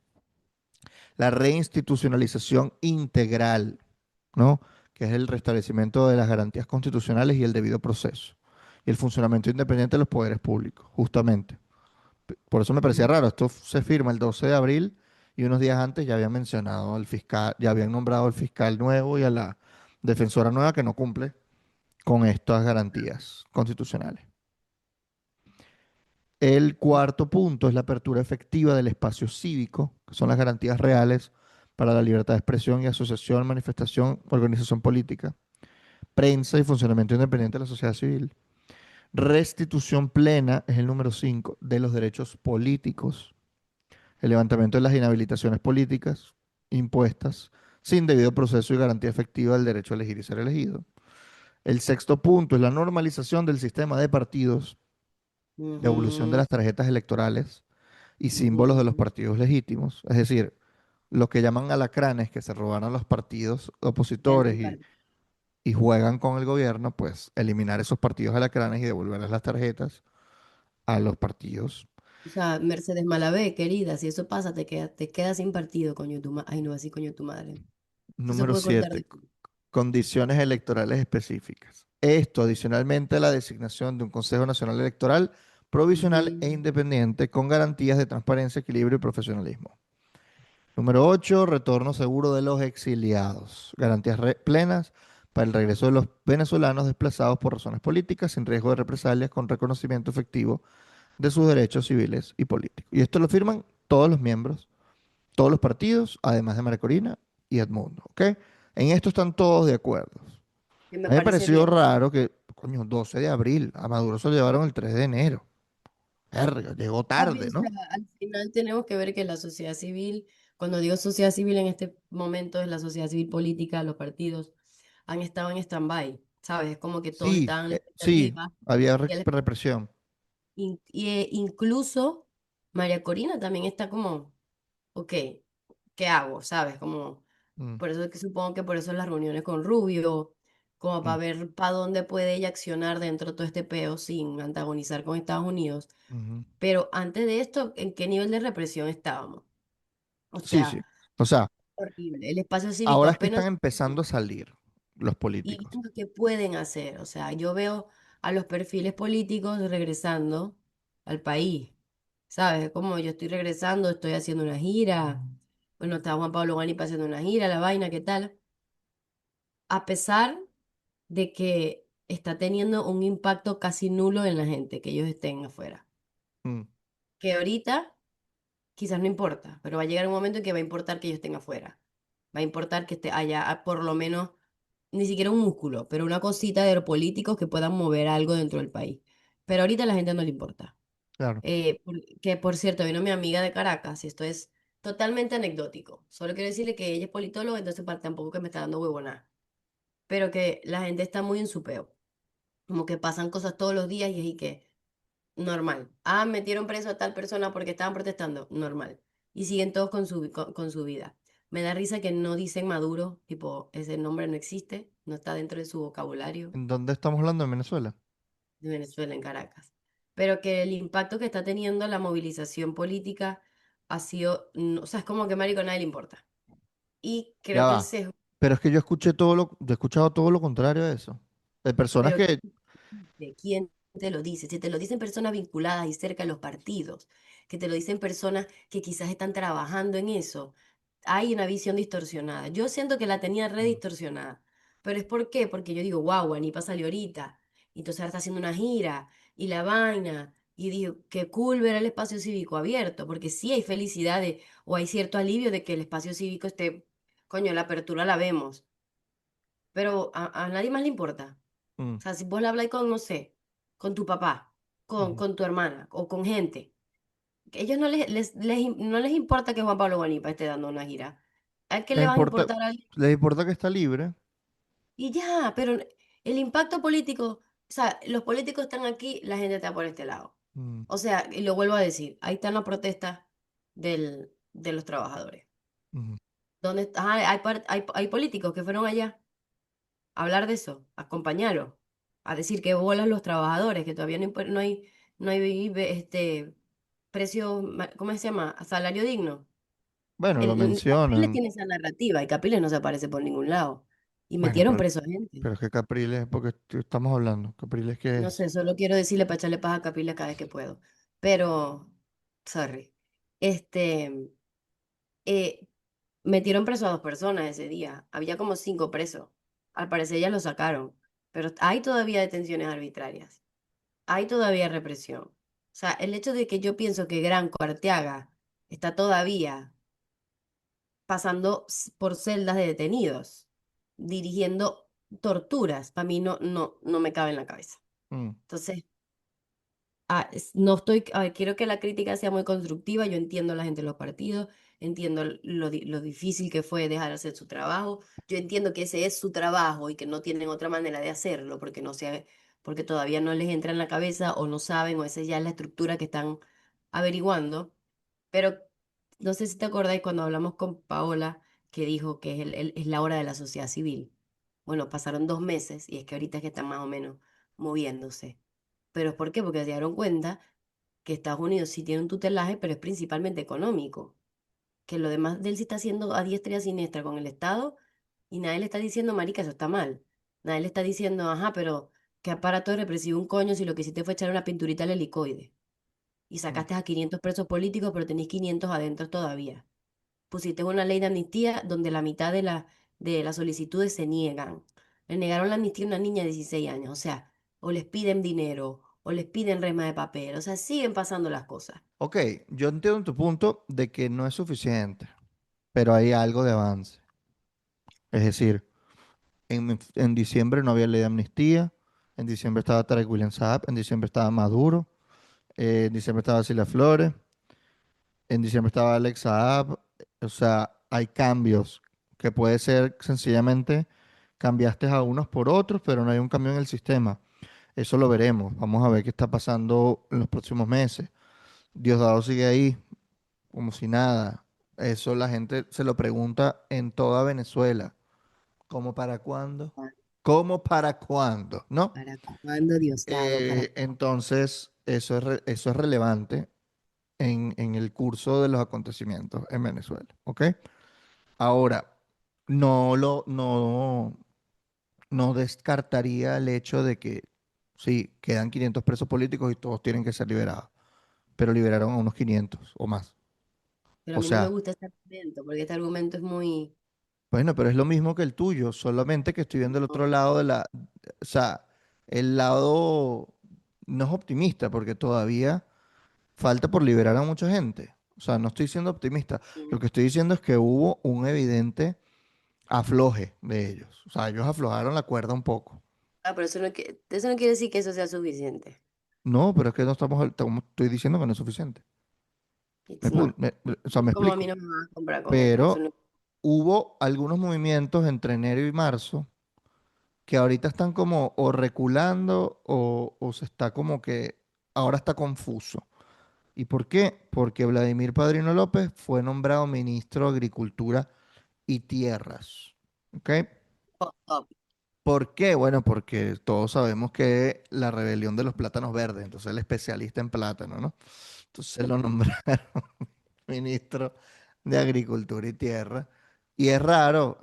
Speaker 2: La reinstitucionalización integral, ¿no? Que es el restablecimiento de las garantías constitucionales y el debido proceso. Y el funcionamiento independiente de los poderes públicos, justamente. Por eso me parecía
Speaker 1: Ujú.
Speaker 2: raro. Esto se firma el 12 de abril y unos días antes ya habían mencionado al fiscal, ya habían nombrado al fiscal nuevo y a la defensora nueva que no cumple con estas garantías constitucionales. El cuarto punto es la apertura efectiva del espacio cívico, que son las garantías reales para la libertad de expresión y asociación, manifestación, organización política, prensa y funcionamiento independiente de la sociedad civil. Restitución plena es el número 5 de los derechos políticos, el levantamiento de las inhabilitaciones políticas impuestas sin debido proceso y garantía efectiva del derecho a elegir y ser elegido. El sexto punto es la normalización del sistema de partidos, devolución de
Speaker 1: Ujú,
Speaker 2: las tarjetas electorales y símbolos de los
Speaker 1: ujú.
Speaker 2: partidos legítimos, es decir, los que llaman alacranes que se roban a los partidos
Speaker 1: Ya no
Speaker 2: opositores
Speaker 1: hay parte.
Speaker 2: y juegan con el gobierno, pues eliminar esos partidos alacranes y devolverles las tarjetas a los partidos.
Speaker 1: O sea, Mercedes Malavé, querida, si eso pasa, te quedas sin partido, coño tu madre. Ay, no, así, coño tu madre. Eso se
Speaker 2: Número
Speaker 1: puede cortar
Speaker 2: 7,
Speaker 1: de aquí.
Speaker 2: condiciones electorales específicas. Esto adicionalmente a la designación de un Consejo Nacional Electoral provisional e
Speaker 1: Ujú.
Speaker 2: independiente con garantías de transparencia, equilibrio y profesionalismo. Número 8, retorno seguro de los exiliados. Garantías plenas para el regreso de los venezolanos desplazados por razones políticas sin riesgo de represalias con reconocimiento efectivo de sus derechos civiles y políticos. Y esto lo firman todos los miembros, todos los partidos, además de María Corina y Edmundo, ¿ok? En esto están todos de acuerdo.
Speaker 1: Que me
Speaker 2: A mí me
Speaker 1: parece
Speaker 2: pareció
Speaker 1: bien.
Speaker 2: raro que, coño, 12 de abril, a Maduro se lo llevaron el 3 de enero. Verga, llegó
Speaker 1: Papi,
Speaker 2: tarde,
Speaker 1: o
Speaker 2: ¿no?
Speaker 1: sea, al final tenemos que ver que la sociedad civil, cuando digo sociedad civil en este momento es la sociedad civil política, los partidos, han estado en stand-by, ¿sabes? Es como que todos
Speaker 2: Sí,
Speaker 1: estaban en la
Speaker 2: sí,
Speaker 1: expectativa
Speaker 2: había
Speaker 1: y,
Speaker 2: represión.
Speaker 1: incluso María Corina también está como, ok, ¿qué hago? ¿Sabes? Como,
Speaker 2: Mm,
Speaker 1: por eso es que supongo que por eso las reuniones con Rubio, como
Speaker 2: mm,
Speaker 1: para ver para dónde puede ella accionar dentro de todo este peo sin antagonizar con Estados Unidos.
Speaker 2: ujú.
Speaker 1: Pero antes de esto, ¿en qué nivel de represión estábamos? O
Speaker 2: Sí, sí.
Speaker 1: sea,
Speaker 2: O sea,
Speaker 1: horrible. El espacio cívico
Speaker 2: ahora es que están
Speaker 1: apenas...
Speaker 2: empezando a salir los
Speaker 1: ¿Y
Speaker 2: políticos.
Speaker 1: qué pueden hacer? O sea, yo veo a los perfiles políticos regresando al país. ¿Sabes? Como yo estoy regresando, estoy haciendo una gira. Bueno, está Juan Pablo Guanipa haciendo una gira, la vaina, ¿qué tal? A pesar de que está teniendo un impacto casi nulo en la gente, que ellos estén afuera.
Speaker 2: Mm,
Speaker 1: Que ahorita quizás no importa, pero va a llegar un momento en que va a importar que ellos estén afuera. Va a importar que haya por lo menos, ni siquiera un músculo, pero una cosita de los políticos que puedan mover algo dentro del país. Pero ahorita a la gente no le importa.
Speaker 2: claro.
Speaker 1: Que por cierto, vino mi amiga de Caracas, y esto es totalmente anecdótico. Solo quiero decirle que ella es politóloga, entonces tampoco que me está dando huevona. Pero que la gente está muy en su peo. Como que pasan cosas todos los días y es y que normal. Ah, metieron preso a tal persona porque estaban protestando. Normal. Y siguen todos con su vida. Me da risa que no dicen Maduro, tipo, ese nombre no existe, no está dentro de su vocabulario
Speaker 2: ¿En dónde estamos hablando? ¿En Venezuela?
Speaker 1: de Venezuela, en Caracas. Pero que el impacto que está teniendo la movilización política ha sido, o sea, es como que marico a nadie le importa. Y
Speaker 2: Ya
Speaker 1: creo que el
Speaker 2: va.
Speaker 1: sesgo,
Speaker 2: Pero es que yo he escuchado todo lo contrario a eso. De personas
Speaker 1: pero
Speaker 2: que,
Speaker 1: ¿de quién te lo dice? Si te lo dicen personas vinculadas y cerca de los partidos, que te lo dicen personas que quizás están trabajando en eso, hay una visión distorsionada. Yo siento que la tenía re
Speaker 2: mm,
Speaker 1: distorsionada. ¿Pero es por qué? Porque yo digo, wow, Anipa salió ahorita. Y entonces ahora está haciendo una gira y la vaina. Y digo, qué cool ver el espacio cívico abierto, porque sí hay felicidad o hay cierto alivio de que el espacio cívico esté, coño, la apertura la vemos, pero a nadie más le importa.
Speaker 2: mm,
Speaker 1: O sea, si vos le habláis con, no sé, con tu papá,
Speaker 2: ujú.
Speaker 1: con tu hermana o con gente, que ellos no les importa que Juan Pablo Guanipa esté dando una gira. ¿A qué
Speaker 2: les
Speaker 1: le van a
Speaker 2: importa,
Speaker 1: importar a él?
Speaker 2: les importa que está libre.
Speaker 1: Y ya, pero el impacto político, o sea, los políticos están aquí, la gente está por este lado.
Speaker 2: Mm,
Speaker 1: O sea, y lo vuelvo a decir, ahí están las protestas de los trabajadores.
Speaker 2: ujú.
Speaker 1: ¿Dónde está? Hay políticos que fueron allá hablar de eso, acompañarlo, a decir que bolas los trabajadores, que todavía no hay precio, ¿cómo se llama? Salario digno.
Speaker 2: Bueno, lo
Speaker 1: Capriles
Speaker 2: mencionan.
Speaker 1: tiene esa narrativa y Capriles no se aparece por ningún lado. Y
Speaker 2: Bueno,
Speaker 1: metieron preso a gente.
Speaker 2: pero es que Capriles, porque estamos hablando. Capriles que
Speaker 1: No
Speaker 2: es.
Speaker 1: sé, solo quiero decirle para echarle paz a Capriles cada vez que puedo. Pero, sorry. Este, eh, metieron preso a dos personas ese día. Había como cinco presos. Al parecer ya lo sacaron. Pero hay todavía detenciones arbitrarias. Hay todavía represión. O sea, el hecho de que yo pienso que Granco Arteaga está todavía pasando por celdas de detenidos, dirigiendo torturas, para mí no me cabe en la cabeza.
Speaker 2: Mm,
Speaker 1: Entonces, no estoy, a ver, quiero que la crítica sea muy constructiva, yo entiendo a la gente de los partidos, entiendo lo difícil que fue dejar hacer su trabajo, yo entiendo que ese es su trabajo y que no tienen otra manera de hacerlo porque porque todavía no les entra en la cabeza o no saben o esa ya es la estructura que están averiguando, pero no sé si te acordáis cuando hablamos con Paola que dijo que es la hora de la sociedad civil. Bueno, pasaron 2 meses y es que ahorita es que están más o menos moviéndose. ¿Pero es por qué? Porque se dieron cuenta que Estados Unidos sí tiene un tutelaje, pero es principalmente económico. Que lo demás de él sí está haciendo a diestra y a siniestra con el Estado y nadie le está diciendo, marica, eso está mal. Nadie le está diciendo, ajá, pero qué aparato represivo un coño si lo que hiciste fue echar una pinturita al helicoide. Y
Speaker 2: mm.
Speaker 1: sacaste a 500 presos políticos, pero tenéis 500 adentro todavía. pusiste una ley de amnistía donde la mitad de las solicitudes se niegan. Le negaron la amnistía a una niña de 16 años, o sea, o les piden dinero, o les piden resma de papel, o sea, siguen pasando las cosas.
Speaker 2: Ok, yo entiendo tu punto de que no es suficiente, pero hay algo de avance. Es decir, en diciembre no había ley de amnistía, en diciembre estaba Tarek William Saab, en diciembre estaba Maduro, en diciembre estaba Cilia Flores, en diciembre estaba Alex Saab. O sea, hay cambios que puede ser sencillamente cambiaste a unos por otros, pero no hay un cambio en el sistema. Eso lo veremos. Vamos a ver qué está pasando en los próximos meses. Diosdado sigue ahí, como si nada. Eso la gente se lo pregunta en toda Venezuela. ¿Cómo para cuándo?
Speaker 1: Ah,
Speaker 2: ¿Cómo para cuándo? ¿No?
Speaker 1: ¿para cuándo, Diosdado? ¿Para
Speaker 2: Entonces, eso es relevante en el curso de los acontecimientos en Venezuela. ¿Ok? Ahora, no descartaría el hecho de que sí, quedan 500 presos políticos y todos tienen que ser liberados, pero liberaron a unos 500 o más.
Speaker 1: Pero a
Speaker 2: O
Speaker 1: mí no me
Speaker 2: sea,
Speaker 1: gusta este argumento, porque este argumento es muy...
Speaker 2: bueno, pero es lo mismo que el tuyo, solamente que estoy viendo el otro
Speaker 1: no,
Speaker 2: lado o sea, el lado no es optimista, porque todavía falta por liberar a mucha gente. O sea, no estoy siendo optimista. Lo
Speaker 1: mm.
Speaker 2: que estoy diciendo es que hubo un evidente afloje de ellos. O sea, ellos aflojaron la cuerda un poco.
Speaker 1: Ah, pero eso no quiere decir que eso sea suficiente.
Speaker 2: No, pero es que no estoy diciendo que no es suficiente.
Speaker 1: It's not.
Speaker 2: O sea, me
Speaker 1: Como a
Speaker 2: explico.
Speaker 1: mí no me vas a comprar con eso. Eso
Speaker 2: Pero
Speaker 1: no...
Speaker 2: hubo algunos movimientos entre enero y marzo que ahorita están como o reculando o se está como que ahora está confuso. ¿Y por qué? Porque Vladimir Padrino López fue nombrado ministro de Agricultura y Tierras. ¿Ok?
Speaker 1: Oh, oh.
Speaker 2: ¿Por qué? Bueno, porque todos sabemos que la rebelión de los plátanos verdes, entonces el especialista en plátano, ¿no? Entonces lo nombraron ministro de Agricultura y Tierra. Y es raro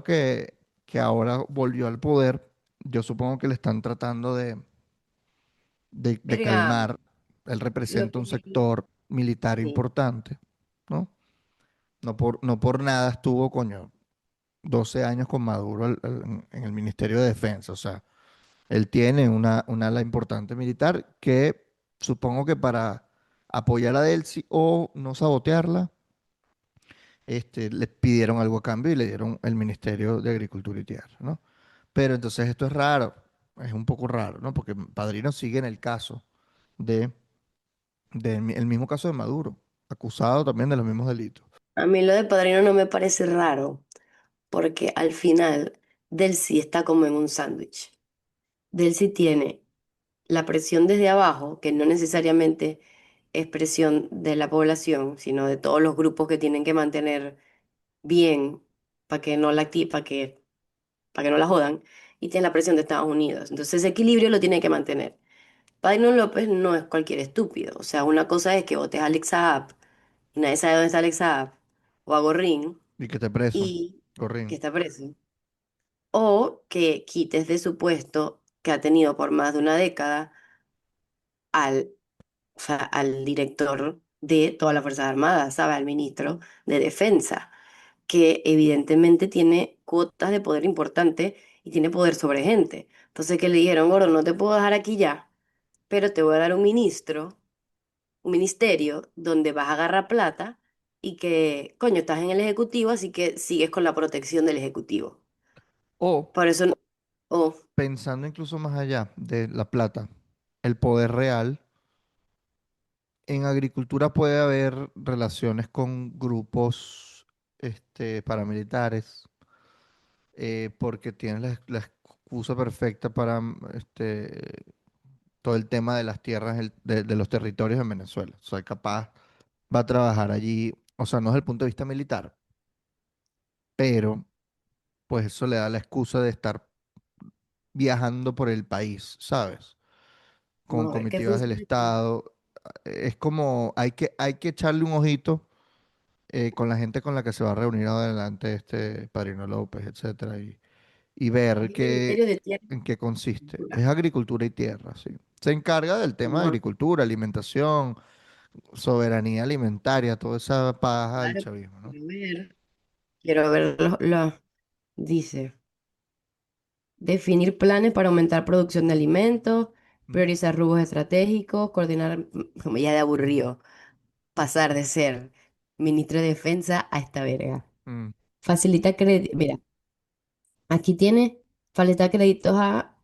Speaker 2: que ahora volvió al poder. Yo supongo que le están tratando de
Speaker 1: Verga,
Speaker 2: calmar. Él
Speaker 1: lo
Speaker 2: representa
Speaker 1: que
Speaker 2: un
Speaker 1: leí.
Speaker 2: sector militar
Speaker 1: Sí.
Speaker 2: importante, ¿no? No por nada estuvo, coño, 12 años con Maduro en el Ministerio de Defensa. O sea, él tiene una ala importante militar que supongo que para apoyar a Delcy o no sabotearla, le pidieron algo a cambio y le dieron el Ministerio de Agricultura y Tierra, ¿no? Pero entonces esto es raro, es un poco raro, ¿no? Porque Padrino sigue en el caso de, el mismo caso de Maduro, acusado también de los mismos delitos.
Speaker 1: A mí lo de Padrino no me parece raro, porque al final Delcy está como en un sándwich. Delcy tiene la presión desde abajo, que no necesariamente es presión de la población, sino de todos los grupos que tienen que mantener bien para que no la para que no la jodan, y tiene la presión de Estados Unidos. Entonces ese equilibrio lo tiene que mantener. Padrino López no es cualquier estúpido. O sea, una cosa es que votes a Alex Saab y nadie sabe dónde está Alex Saab, o a Gorrín,
Speaker 2: Y que esté preso,
Speaker 1: y que
Speaker 2: Corrín.
Speaker 1: está preso. O que quites de su puesto que ha tenido por más de una década al, o sea, al director de todas las Fuerzas Armadas, ¿sabe? Al ministro de Defensa, que evidentemente tiene cuotas de poder importante y tiene poder sobre gente. Entonces que le dijeron, gordo, no te puedo dejar aquí ya, pero te voy a dar un ministro, un ministerio donde vas a agarrar plata y que, coño, estás en el Ejecutivo, así que sigues con la protección del Ejecutivo.
Speaker 2: O
Speaker 1: Por eso, oh,
Speaker 2: pensando incluso más allá de la plata, el poder real, en agricultura puede haber relaciones con grupos paramilitares, porque tienes la excusa perfecta para todo el tema de las tierras, de los territorios en Venezuela. O sea, capaz va a trabajar allí, o sea, no desde el punto de vista militar, pero pues eso le da la excusa de estar viajando por el país, ¿sabes? Con
Speaker 1: vamos a ver qué
Speaker 2: comitivas del
Speaker 1: funciona.
Speaker 2: Estado. Es como, hay que echarle un ojito con la gente con la que se va a reunir adelante este Padrino López, etcétera, y
Speaker 1: Es
Speaker 2: ver
Speaker 1: el Ministerio de Tierra
Speaker 2: en qué
Speaker 1: y
Speaker 2: consiste.
Speaker 1: Cultura.
Speaker 2: Es agricultura y tierra, sí. Se encarga del tema de
Speaker 1: Amor,
Speaker 2: agricultura, alimentación, soberanía alimentaria, toda esa paja del
Speaker 1: Claro,
Speaker 2: chavismo, ¿no?
Speaker 1: quiero ver dice, definir planes para aumentar producción de alimentos,
Speaker 2: Mm,
Speaker 1: priorizar rubros estratégicos, coordinar, como ya de aburrido, pasar de ser ministro de Defensa a esta verga.
Speaker 2: mm.
Speaker 1: Facilita crédito, mira, aquí tiene, facilitar créditos a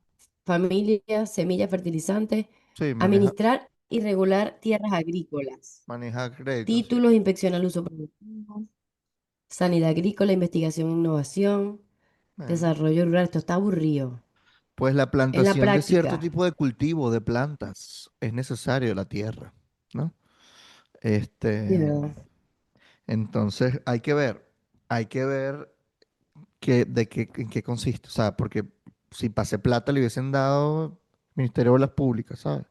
Speaker 1: familias, semillas, fertilizantes,
Speaker 2: Sí,
Speaker 1: administrar y regular tierras agrícolas,
Speaker 2: maneja créditos, sí.
Speaker 1: títulos, inspecciona el uso productivo, sanidad agrícola, investigación e innovación,
Speaker 2: Bueno,
Speaker 1: desarrollo rural. Esto está aburrido.
Speaker 2: pues la
Speaker 1: En la
Speaker 2: plantación de cierto
Speaker 1: práctica,
Speaker 2: tipo de cultivo, de plantas, es necesario la tierra, ¿no?
Speaker 1: sí,
Speaker 2: Este,
Speaker 1: ¿verdad?
Speaker 2: entonces hay que ver en qué consiste, o sea, porque si pase plata le hubiesen dado Ministerio de Obras Públicas, ¿sabes?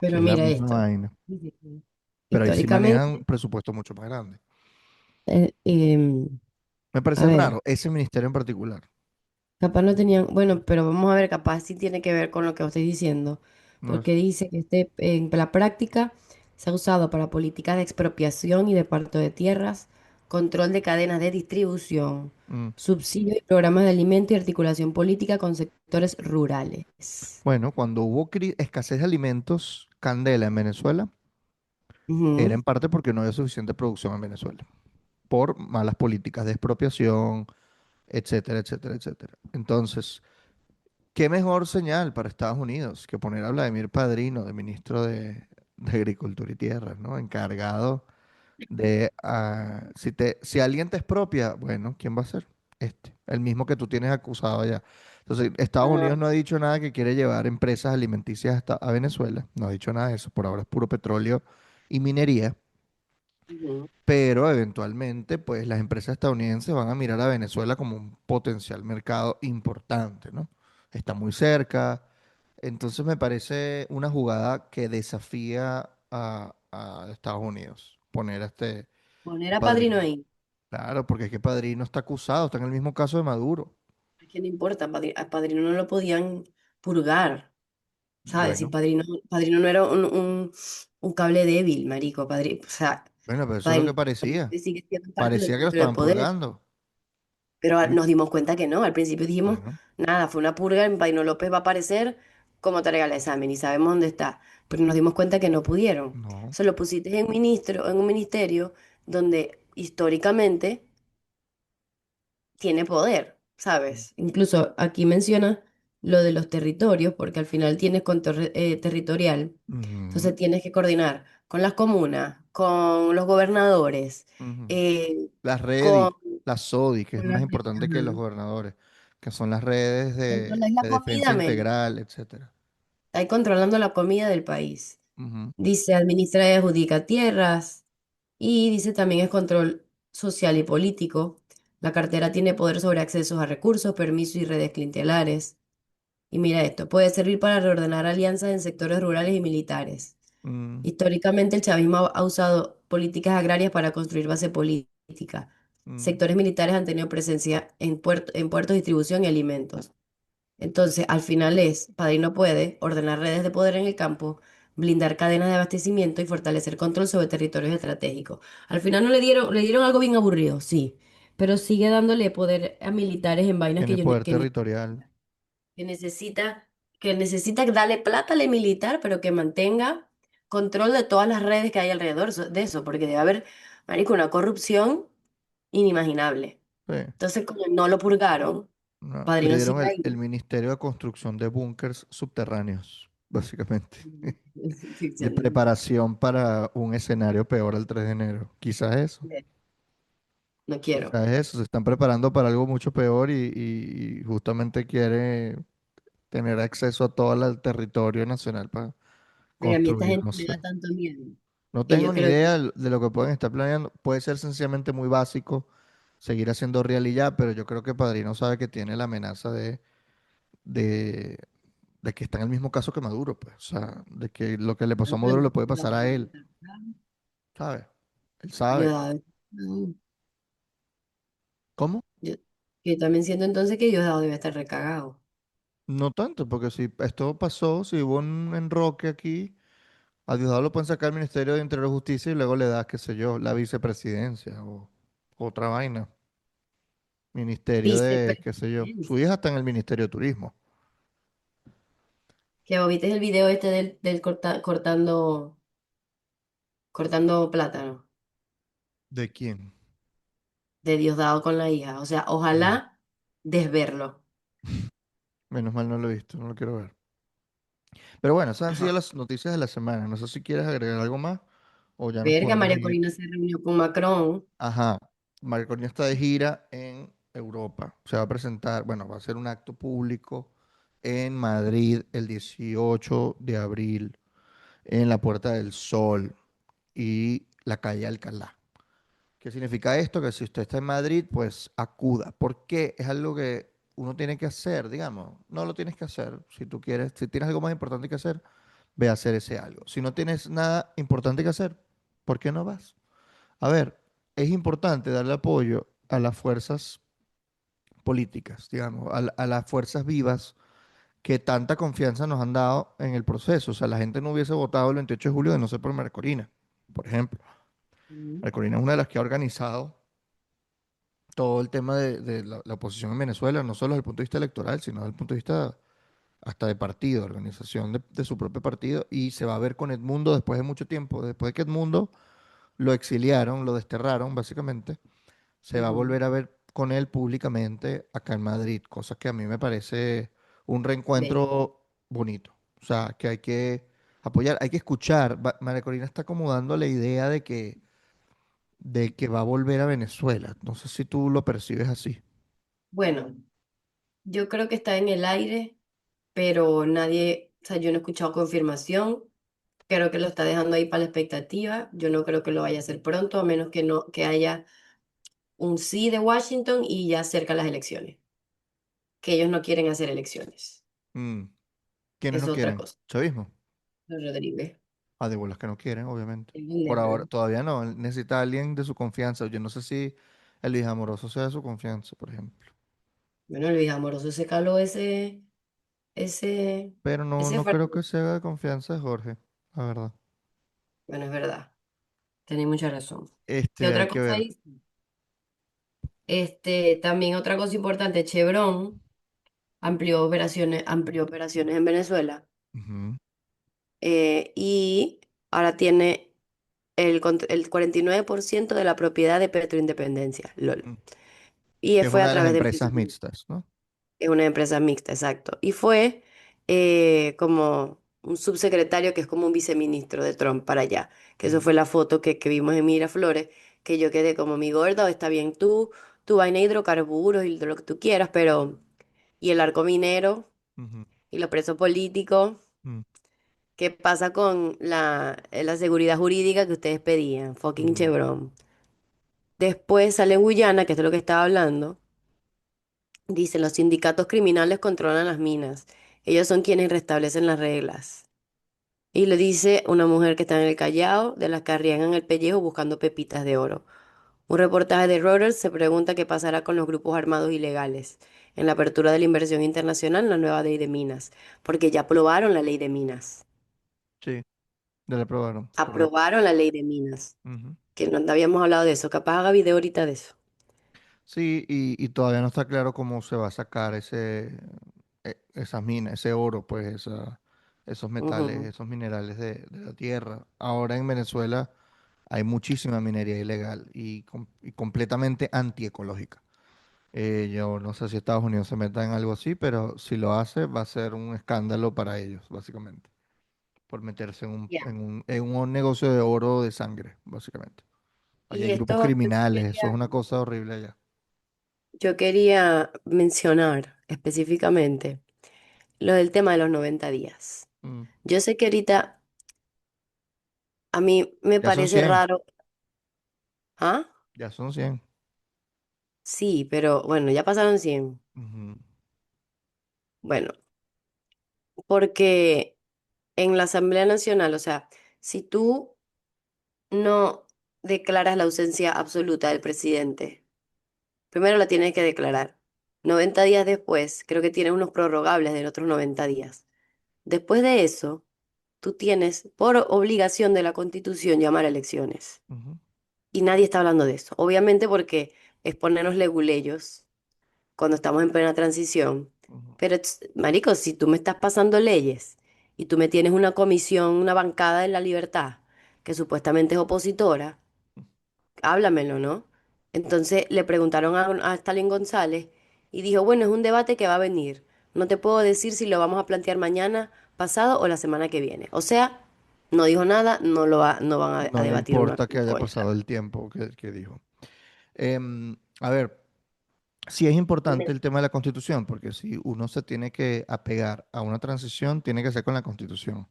Speaker 2: Que
Speaker 1: Pero
Speaker 2: es la
Speaker 1: mira
Speaker 2: misma
Speaker 1: esto.
Speaker 2: vaina,
Speaker 1: Dice que
Speaker 2: pero ahí sí manejan un
Speaker 1: históricamente,
Speaker 2: presupuesto mucho más grande.
Speaker 1: eh, em,
Speaker 2: Me
Speaker 1: a
Speaker 2: parece
Speaker 1: ver,
Speaker 2: raro, ese ministerio en particular,
Speaker 1: capaz no tenían, bueno, pero vamos a ver, capaz sí tiene que ver con lo que os estoy diciendo,
Speaker 2: ¿no es?
Speaker 1: porque dice que en la práctica se ha usado para políticas de expropiación y de parto de tierras, control de cadenas de distribución,
Speaker 2: Mm.
Speaker 1: subsidio y programas de alimento y articulación política con sectores rurales.
Speaker 2: Bueno, cuando hubo escasez de alimentos, Candela en Venezuela, era
Speaker 1: Ujú.
Speaker 2: en parte porque no había suficiente producción en Venezuela, por malas políticas de expropiación, etcétera, etcétera, etcétera. Entonces, ¿qué mejor señal para Estados Unidos que poner a Vladimir Padrino de ministro de Agricultura y Tierras, ¿no? Encargado de, si alguien te expropia, bueno, ¿quién va a ser? El mismo que tú tienes acusado allá. Entonces, Estados
Speaker 1: Ah,
Speaker 2: Unidos no ha dicho nada que quiere llevar empresas alimenticias hasta a Venezuela, no ha dicho nada de eso, por ahora es puro petróleo y minería,
Speaker 1: ujú.
Speaker 2: pero eventualmente, pues las empresas estadounidenses van a mirar a Venezuela como un potencial mercado importante, ¿no? Está muy cerca, entonces me parece una jugada que desafía a Estados Unidos, poner a
Speaker 1: Poner
Speaker 2: a
Speaker 1: a Padrino
Speaker 2: Padrino.
Speaker 1: ahí.
Speaker 2: Claro, porque es que Padrino está acusado, está en el mismo caso de Maduro.
Speaker 1: Es que no importa, a Padrino no lo podían purgar. ¿Sabes? Si
Speaker 2: Bueno,
Speaker 1: Padrino no era un cable débil, marico. O sea,
Speaker 2: bueno, pero eso es lo
Speaker 1: Padrino
Speaker 2: que parecía.
Speaker 1: sigue siendo parte del
Speaker 2: Parecía que lo
Speaker 1: núcleo de
Speaker 2: estaban
Speaker 1: poder.
Speaker 2: purgando.
Speaker 1: Pero
Speaker 2: Y
Speaker 1: nos dimos cuenta que no. Al principio dijimos,
Speaker 2: bueno,
Speaker 1: nada, fue una purga, en Padrino López va a aparecer como te regala el examen y sabemos dónde está. Pero nos dimos cuenta que no pudieron.
Speaker 2: no.
Speaker 1: Se lo pusiste en un ministerio donde históricamente tiene poder, ¿sabes? Incluso aquí menciona lo de los territorios, porque al final tienes control territorial.
Speaker 2: Ujú,
Speaker 1: Entonces tienes que coordinar con las comunas, con los gobernadores,
Speaker 2: ujú.
Speaker 1: eh,
Speaker 2: Las
Speaker 1: con,
Speaker 2: redes, las SODI, que es
Speaker 1: con
Speaker 2: más
Speaker 1: las
Speaker 2: importante que los
Speaker 1: ajá.
Speaker 2: gobernadores, que son las redes
Speaker 1: Controláis la
Speaker 2: de defensa
Speaker 1: comida, men.
Speaker 2: integral, etcétera.
Speaker 1: Estáis controlando la comida del país.
Speaker 2: Ujú,
Speaker 1: Dice administra y adjudica tierras. Y dice también es control social y político. La cartera tiene poder sobre accesos a recursos, permisos y redes clientelares. Y mira esto, puede servir para reordenar alianzas en sectores rurales y militares.
Speaker 2: mm,
Speaker 1: Históricamente el chavismo ha usado políticas agrarias para construir base política.
Speaker 2: mm,
Speaker 1: Sectores militares han tenido presencia en puertos, distribución y alimentos. Entonces, al final Padrino puede ordenar redes de poder en el campo, blindar cadenas de abastecimiento y fortalecer control sobre territorios estratégicos. Al final no le dieron algo bien aburrido, sí, pero sigue dándole poder a militares en vainas que,
Speaker 2: tiene
Speaker 1: yo,
Speaker 2: poder
Speaker 1: que
Speaker 2: territorial.
Speaker 1: que necesita, que necesita darle plata al militar, pero que mantenga control de todas las redes que hay alrededor de eso, porque debe haber, marico, una corrupción inimaginable.
Speaker 2: Sí,
Speaker 1: Entonces, como no lo purgaron,
Speaker 2: no, le
Speaker 1: Padrino
Speaker 2: dieron
Speaker 1: sigue
Speaker 2: el
Speaker 1: ahí.
Speaker 2: Ministerio de Construcción de Búnkers Subterráneos, básicamente. De
Speaker 1: Excelente.
Speaker 2: preparación para un escenario peor al 3 de enero. Quizás eso.
Speaker 1: No quiero.
Speaker 2: Quizás eso. Se están preparando para algo mucho peor y justamente quiere tener acceso a todo el territorio nacional para
Speaker 1: Mira, a mí esta
Speaker 2: construir,
Speaker 1: gente
Speaker 2: no
Speaker 1: me
Speaker 2: sé.
Speaker 1: da tanto miedo
Speaker 2: No
Speaker 1: que
Speaker 2: tengo
Speaker 1: yo
Speaker 2: ni
Speaker 1: creo
Speaker 2: idea
Speaker 1: que
Speaker 2: de lo que pueden estar planeando. Puede ser sencillamente muy básico, seguir haciendo real y ya, pero yo creo que Padrino sabe que tiene la amenaza de, de que está en el mismo caso que Maduro, pues. O sea, de que lo que le pasó a Maduro le puede
Speaker 1: la
Speaker 2: pasar a él, ¿sabe? Él sabe.
Speaker 1: Diosdado, no,
Speaker 2: ¿Cómo?
Speaker 1: yo, yo también siento entonces que Diosdado debe estar recagado.
Speaker 2: No tanto, porque si esto pasó, si hubo un enroque aquí A Diosdado lo pueden sacar al Ministerio de Interior y Justicia y luego le das, qué sé yo, la vicepresidencia o otra vaina. Ministerio de, qué sé yo. Su
Speaker 1: Vicepresidencia.
Speaker 2: hija está en el Ministerio de Turismo.
Speaker 1: Que vos viste el video este del cortando plátano,
Speaker 2: ¿De quién?
Speaker 1: de Diosdado con la hija. O sea,
Speaker 2: No.
Speaker 1: ojalá desverlo.
Speaker 2: Menos mal no lo he visto, no lo quiero ver. Pero bueno, esas han sido
Speaker 1: Ajá.
Speaker 2: las noticias de la semana. No sé si quieres agregar algo más o ya nos
Speaker 1: Verga,
Speaker 2: podemos
Speaker 1: María
Speaker 2: ir.
Speaker 1: Corina se reunió con Macron.
Speaker 2: Ajá. Marconi está de gira en Europa. Se va a presentar, bueno, va a ser un acto público en Madrid el 18 de abril en la Puerta del Sol y la calle Alcalá. ¿Qué significa esto? Que si usted está en Madrid, pues acuda. Porque es algo que uno tiene que hacer, digamos. No lo tienes que hacer. Si tú quieres, si tienes algo más importante que hacer, ve a hacer ese algo. Si no tienes nada importante que hacer, ¿por qué no vas? A ver, es importante darle apoyo a las fuerzas políticas, digamos, a las fuerzas vivas que tanta confianza nos han dado en el proceso. O sea, la gente no hubiese votado el 28 de julio de no ser por Marcorina, por ejemplo.
Speaker 1: Mm.
Speaker 2: Marcorina es una de las que ha organizado todo el tema de la oposición en Venezuela, no solo desde el punto de vista electoral, sino desde el punto de vista hasta de partido, organización de su propio partido, y se va a ver con Edmundo después de mucho tiempo, después de que Edmundo lo exiliaron, lo desterraron, básicamente, se va a
Speaker 1: Ujú.
Speaker 2: volver a ver con él públicamente acá en Madrid, cosa que a mí me parece un
Speaker 1: Bello.
Speaker 2: reencuentro bonito, o sea, que hay que apoyar, hay que escuchar. María Corina está acomodando la idea de que va a volver a Venezuela, no sé si tú lo percibes así.
Speaker 1: Bueno, yo creo que está en el aire, pero nadie, o sea, yo no he escuchado confirmación. Creo que lo está dejando ahí para la expectativa. Yo no creo que lo vaya a hacer pronto, a menos que no, que haya un sí de Washington y ya cerca las elecciones. Que ellos no quieren hacer elecciones.
Speaker 2: Mm. ¿Quiénes
Speaker 1: Es
Speaker 2: no
Speaker 1: otra
Speaker 2: quieren?
Speaker 1: cosa.
Speaker 2: Chavismo.
Speaker 1: Rodríguez.
Speaker 2: Ah, de bolas que no quieren, obviamente.
Speaker 1: El
Speaker 2: Por ahora,
Speaker 1: never.
Speaker 2: todavía no. Él necesita a alguien de su confianza. Yo no sé si el Luis Amoroso sea de su confianza, por ejemplo.
Speaker 1: Bueno, Luis Amoroso se caló ese,
Speaker 2: Pero no,
Speaker 1: ese
Speaker 2: no creo
Speaker 1: fraude.
Speaker 2: que sea de confianza de Jorge, la verdad.
Speaker 1: Bueno, es verdad. Tenéis mucha razón. ¿Qué
Speaker 2: Hay
Speaker 1: otra
Speaker 2: que
Speaker 1: cosa
Speaker 2: ver.
Speaker 1: hizo? También otra cosa importante, Chevron amplió operaciones en Venezuela,
Speaker 2: Ujú.
Speaker 1: y ahora tiene el 49% de la propiedad de Petroindependencia, LOL.
Speaker 2: Mm.
Speaker 1: Y
Speaker 2: Que es
Speaker 1: fue
Speaker 2: una
Speaker 1: a
Speaker 2: de las
Speaker 1: través de
Speaker 2: empresas
Speaker 1: Facebook.
Speaker 2: mixtas, ¿no?
Speaker 1: Es una empresa mixta, exacto. Y fue como un subsecretario que es como un viceministro de Trump para allá. Que eso
Speaker 2: Mm,
Speaker 1: fue la foto que vimos en Miraflores, que yo quedé como mi gorda, está bien tú, tu vaina de hidrocarburos y de lo que tú quieras, pero... Y el arco minero
Speaker 2: ujú,
Speaker 1: y los presos políticos.
Speaker 2: mm,
Speaker 1: ¿Qué pasa con la seguridad jurídica que ustedes pedían? Fucking
Speaker 2: ujú,
Speaker 1: Chevron. Después sale en Guyana, que es de lo que estaba hablando. Dice, los sindicatos criminales controlan las minas. Ellos son quienes restablecen las reglas. Y lo dice una mujer que está en el Callao, de las que arriesgan el pellejo buscando pepitas de oro. Un reportaje de Reuters se pregunta qué pasará con los grupos armados ilegales en la apertura de la inversión internacional en la nueva ley de minas, porque ya aprobaron la ley de minas.
Speaker 2: sí, ya le aprobaron, correcto.
Speaker 1: Aprobaron la ley de minas,
Speaker 2: Ujú.
Speaker 1: que no habíamos hablado de eso. Capaz haga video ahorita de eso.
Speaker 2: Sí, y todavía no está claro cómo se va a sacar esas minas, ese oro, pues esos metales,
Speaker 1: Ujú.
Speaker 2: esos minerales de la tierra. Ahora en Venezuela hay muchísima minería ilegal y completamente antiecológica. Yo no sé si Estados Unidos se meta en algo así, pero si lo hace va a ser un escándalo para ellos, básicamente, por meterse
Speaker 1: Ya.
Speaker 2: en un negocio de oro de sangre, básicamente. Allá
Speaker 1: Y
Speaker 2: hay grupos
Speaker 1: esto,
Speaker 2: criminales, eso es una cosa horrible allá.
Speaker 1: yo quería mencionar específicamente lo del tema de los 90 días.
Speaker 2: Mm,
Speaker 1: Yo sé que ahorita a mí me
Speaker 2: Ya son
Speaker 1: parece
Speaker 2: 100,
Speaker 1: raro. ¿Ah?
Speaker 2: ya son 100.
Speaker 1: Sí, pero bueno, ya pasaron 100.
Speaker 2: Ujú,
Speaker 1: Bueno, porque en la Asamblea Nacional, o sea, si tú no declaras la ausencia absoluta del presidente, primero la tienes que declarar. 90 días después, creo que tienes unos prorrogables de otros 90 días. Después de eso, tú tienes por obligación de la Constitución llamar a elecciones.
Speaker 2: Ujú,
Speaker 1: Y nadie está hablando de eso. Obviamente porque es ponernos leguleyos cuando estamos en plena transición.
Speaker 2: ujú.
Speaker 1: Pero, marico, si tú me estás pasando leyes y tú me tienes una comisión, una bancada de la libertad, que supuestamente es opositora, háblamelo, ¿no? Entonces le preguntaron a Stalin González y dijo, bueno, es un debate que va a venir. No te puedo decir si lo vamos a plantear mañana, pasado o la semana que viene. O sea, no dijo nada, no van a
Speaker 2: No le
Speaker 1: debatir una
Speaker 2: importa que haya
Speaker 1: concha.
Speaker 2: pasado el tiempo que dijo. A ver, sí es importante el tema de la Constitución, porque si uno se tiene que apegar a una transición, tiene que ser con la Constitución.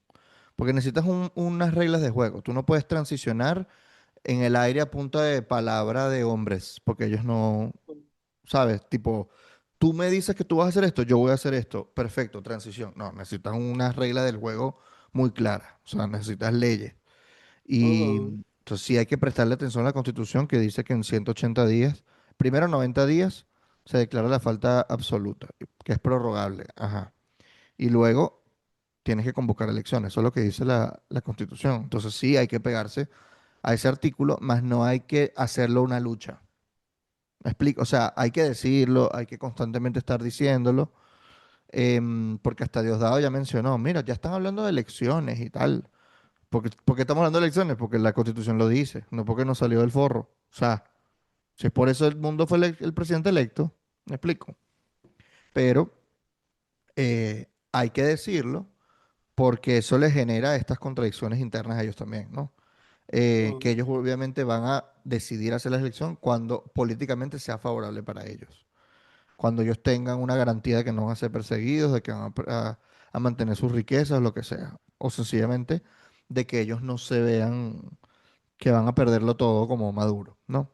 Speaker 2: Porque necesitas unas reglas de juego. Tú no puedes transicionar en el aire a punta de palabra de hombres, porque ellos no, ¿sabes? Tipo, tú me dices que tú vas a hacer esto, yo voy a hacer esto. Perfecto, transición. No, necesitas unas reglas del juego muy claras. O sea, necesitas leyes. Y
Speaker 1: Ujú,
Speaker 2: entonces sí hay que prestarle atención a la Constitución que dice que en 180 días, primero 90 días, se declara la falta absoluta, que es prorrogable. Ajá. Y luego tienes que convocar elecciones. Eso es lo que dice la Constitución. Entonces sí hay que pegarse a ese artículo, más no hay que hacerlo una lucha. ¿Me explico? O sea, hay que decirlo, hay que constantemente estar diciéndolo, porque hasta Diosdado ya mencionó, mira, ya están hablando de elecciones y tal. ¿Por qué estamos hablando de elecciones? Porque la Constitución lo dice, no porque nos salió del forro. O sea, si es por eso el mundo fue el presidente electo, me explico. Pero hay que decirlo porque eso les genera estas contradicciones internas a ellos también, ¿no? Que
Speaker 1: ujú,
Speaker 2: ellos obviamente van a decidir hacer la elección cuando políticamente sea favorable para ellos. Cuando ellos tengan una garantía de que no van a ser perseguidos, de que van a mantener sus riquezas, lo que sea. O sencillamente de que ellos no se vean que van a perderlo todo como Maduro, ¿no?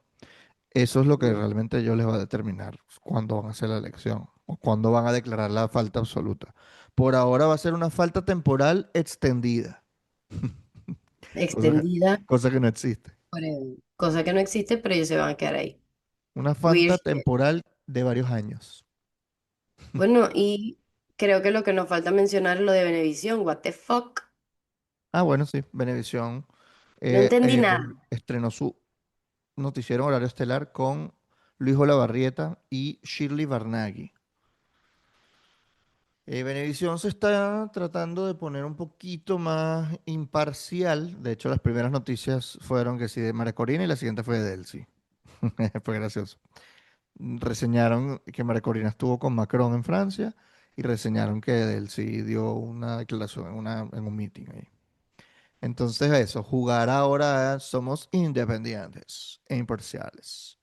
Speaker 2: Eso es lo que
Speaker 1: ujú.
Speaker 2: realmente ellos les va a determinar cuándo van a hacer la elección o cuándo van a declarar la falta absoluta. Por ahora va a ser una falta temporal extendida, cosa,
Speaker 1: Extendida,
Speaker 2: cosa que no existe.
Speaker 1: cosa que no existe, pero ellos se van a quedar ahí.
Speaker 2: Una
Speaker 1: Weird
Speaker 2: falta
Speaker 1: shit.
Speaker 2: temporal de varios años.
Speaker 1: Bueno, y creo que lo que nos falta mencionar es lo de Venevisión. What the fuck?
Speaker 2: Ah, bueno, sí, Venevisión
Speaker 1: No entendí nada.
Speaker 2: estrenó su noticiero horario estelar con Luis Olavarrieta y Shirley Barnaghi. Venevisión se está tratando de poner un poquito más imparcial. De hecho, las primeras noticias fueron que sí de María Corina y la siguiente fue de Delcy. Fue gracioso. Reseñaron que María Corina estuvo con Macron en Francia y reseñaron que Delcy dio una declaración en un meeting ahí. Entonces eso, jugar ahora somos independientes e imparciales.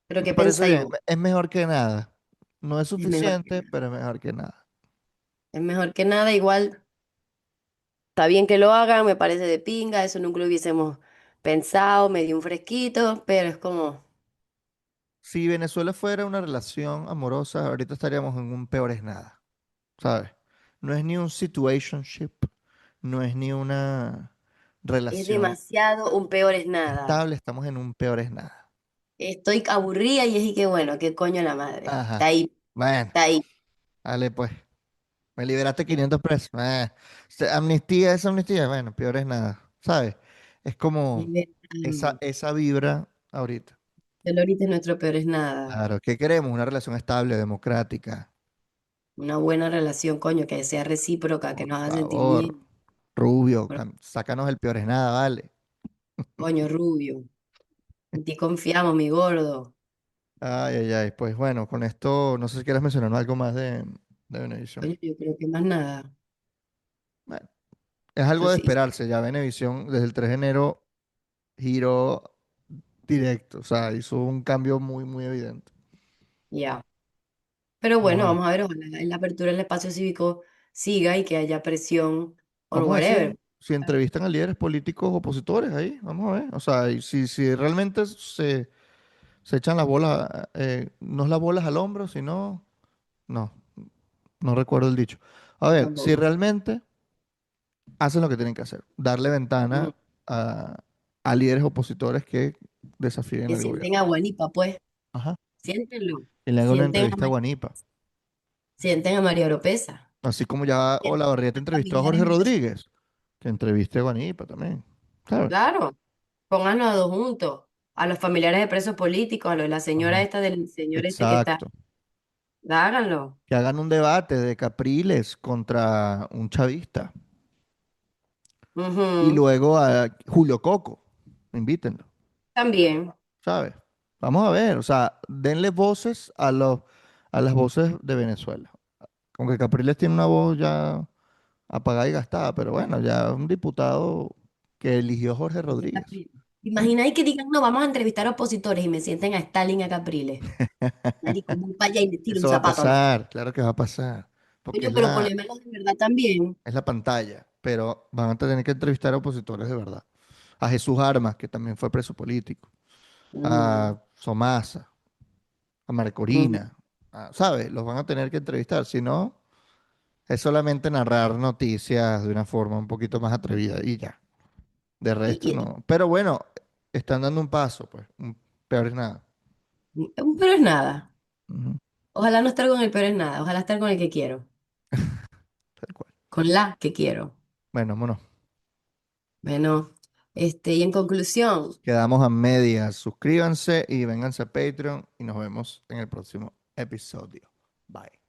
Speaker 1: Pero
Speaker 2: Me
Speaker 1: ¿qué
Speaker 2: parece
Speaker 1: pensáis
Speaker 2: bien,
Speaker 1: vos?
Speaker 2: es mejor que nada. No es
Speaker 1: Es mejor que
Speaker 2: suficiente,
Speaker 1: nada.
Speaker 2: pero es mejor que nada.
Speaker 1: Es mejor que nada, igual está bien que lo hagan, me parece de pinga, eso nunca lo hubiésemos pensado, me dio un fresquito, pero es como,
Speaker 2: Si Venezuela fuera una relación amorosa, ahorita estaríamos en un peor es nada, ¿sabes? No es ni un situationship, no es ni una
Speaker 1: es
Speaker 2: relación
Speaker 1: demasiado, un peor es nada.
Speaker 2: estable, estamos en un peor es nada.
Speaker 1: Estoy aburrida y es y que bueno, qué coño la madre.
Speaker 2: Ajá. Bueno,
Speaker 1: Está ahí.
Speaker 2: dale pues. Me liberaste 500 presos. Amnistía es amnistía. Bueno, peor es nada, ¿sabes? Es como
Speaker 1: Libertad.
Speaker 2: esa vibra ahorita.
Speaker 1: El ahorita es nuestro peor es nada.
Speaker 2: Claro, ¿qué queremos? Una relación estable, democrática.
Speaker 1: Una buena relación, coño, que sea recíproca, que
Speaker 2: Por
Speaker 1: nos haga sentir
Speaker 2: favor,
Speaker 1: bien.
Speaker 2: Rubio,
Speaker 1: Por-
Speaker 2: sácanos el peor es nada, vale.
Speaker 1: Coño, rubio. En ti confiamos, mi gordo.
Speaker 2: Ay, ay, ay. Pues bueno, con esto, no sé si quieres mencionar algo más de Venevisión.
Speaker 1: Coño, yo creo que más nada.
Speaker 2: Bueno, es algo de
Speaker 1: Así,
Speaker 2: esperarse. Ya Venevisión desde el 3 de enero giró directo. O sea, hizo un cambio muy, muy evidente.
Speaker 1: ya. Pero
Speaker 2: Vamos
Speaker 1: bueno,
Speaker 2: a ver.
Speaker 1: vamos a ver, ojalá en la apertura del espacio cívico siga y que haya presión on
Speaker 2: Vamos a ver
Speaker 1: whatever.
Speaker 2: si entrevistan a líderes políticos opositores ahí. Vamos a ver. O sea, y si realmente se echan las bolas, no es las bolas al hombro, sino, no, no recuerdo el dicho. A
Speaker 1: Yo
Speaker 2: ver, si
Speaker 1: tampoco.
Speaker 2: realmente hacen lo que tienen que hacer, darle
Speaker 1: Mm.
Speaker 2: ventana a líderes opositores que desafíen
Speaker 1: Que
Speaker 2: al gobierno.
Speaker 1: sienten a Guanipa, pues.
Speaker 2: Ajá.
Speaker 1: Siéntenlo.
Speaker 2: Y le hagan una
Speaker 1: Sienten a,
Speaker 2: entrevista a Guanipa.
Speaker 1: sienten a María Oropesa.
Speaker 2: Así como ya
Speaker 1: Sienten
Speaker 2: Olavarrieta
Speaker 1: a
Speaker 2: entrevistó a
Speaker 1: familiares
Speaker 2: Jorge
Speaker 1: venezolanos.
Speaker 2: Rodríguez. Que entreviste a Guanipa también, ¿sabes?
Speaker 1: Claro, pónganlos a dos juntos. A los familiares de presos políticos, a lo de la señora
Speaker 2: Ajá.
Speaker 1: esta, del señor este que está.
Speaker 2: Exacto.
Speaker 1: Háganlo.
Speaker 2: Que hagan un debate de Capriles contra un chavista. Y
Speaker 1: Ujú.
Speaker 2: luego a Julio Coco, invítenlo,
Speaker 1: También.
Speaker 2: ¿sabes? Vamos a ver, o sea, denle voces a las voces de Venezuela. Aunque Capriles tiene una voz ya apagada y gastada, pero bueno, ya un diputado que eligió Jorge Rodríguez. ¿Mm?
Speaker 1: Imagináis que digan, no, vamos a entrevistar a opositores y me sienten a Stalin y a Capriles. Marico, voy para allá y me tiro un
Speaker 2: Eso va a
Speaker 1: zapato a los.
Speaker 2: pasar, claro que va a pasar, porque
Speaker 1: Coño, pero ponémelo de verdad también.
Speaker 2: es la pantalla, pero van a tener que entrevistar a opositores de verdad. A Jesús Armas, que también fue preso político,
Speaker 1: Ujú,
Speaker 2: a Somasa, a
Speaker 1: ujú.
Speaker 2: Marcorina, ¿sabes? Los van a tener que entrevistar, si no, es solamente narrar noticias de una forma un poquito más atrevida y ya. De
Speaker 1: Y,
Speaker 2: resto
Speaker 1: y-
Speaker 2: no. Pero bueno, están dando un paso, pues, peor es nada.
Speaker 1: pero es nada.
Speaker 2: Ujú,
Speaker 1: Ojalá no estar con el pero es nada. Ojalá estar con el que quiero.
Speaker 2: tal cual.
Speaker 1: Con la que quiero.
Speaker 2: Bueno, vámonos.
Speaker 1: Bueno, y en conclusión.
Speaker 2: Quedamos a medias. Suscríbanse y vénganse a Patreon y nos vemos en el próximo episodio. Bye.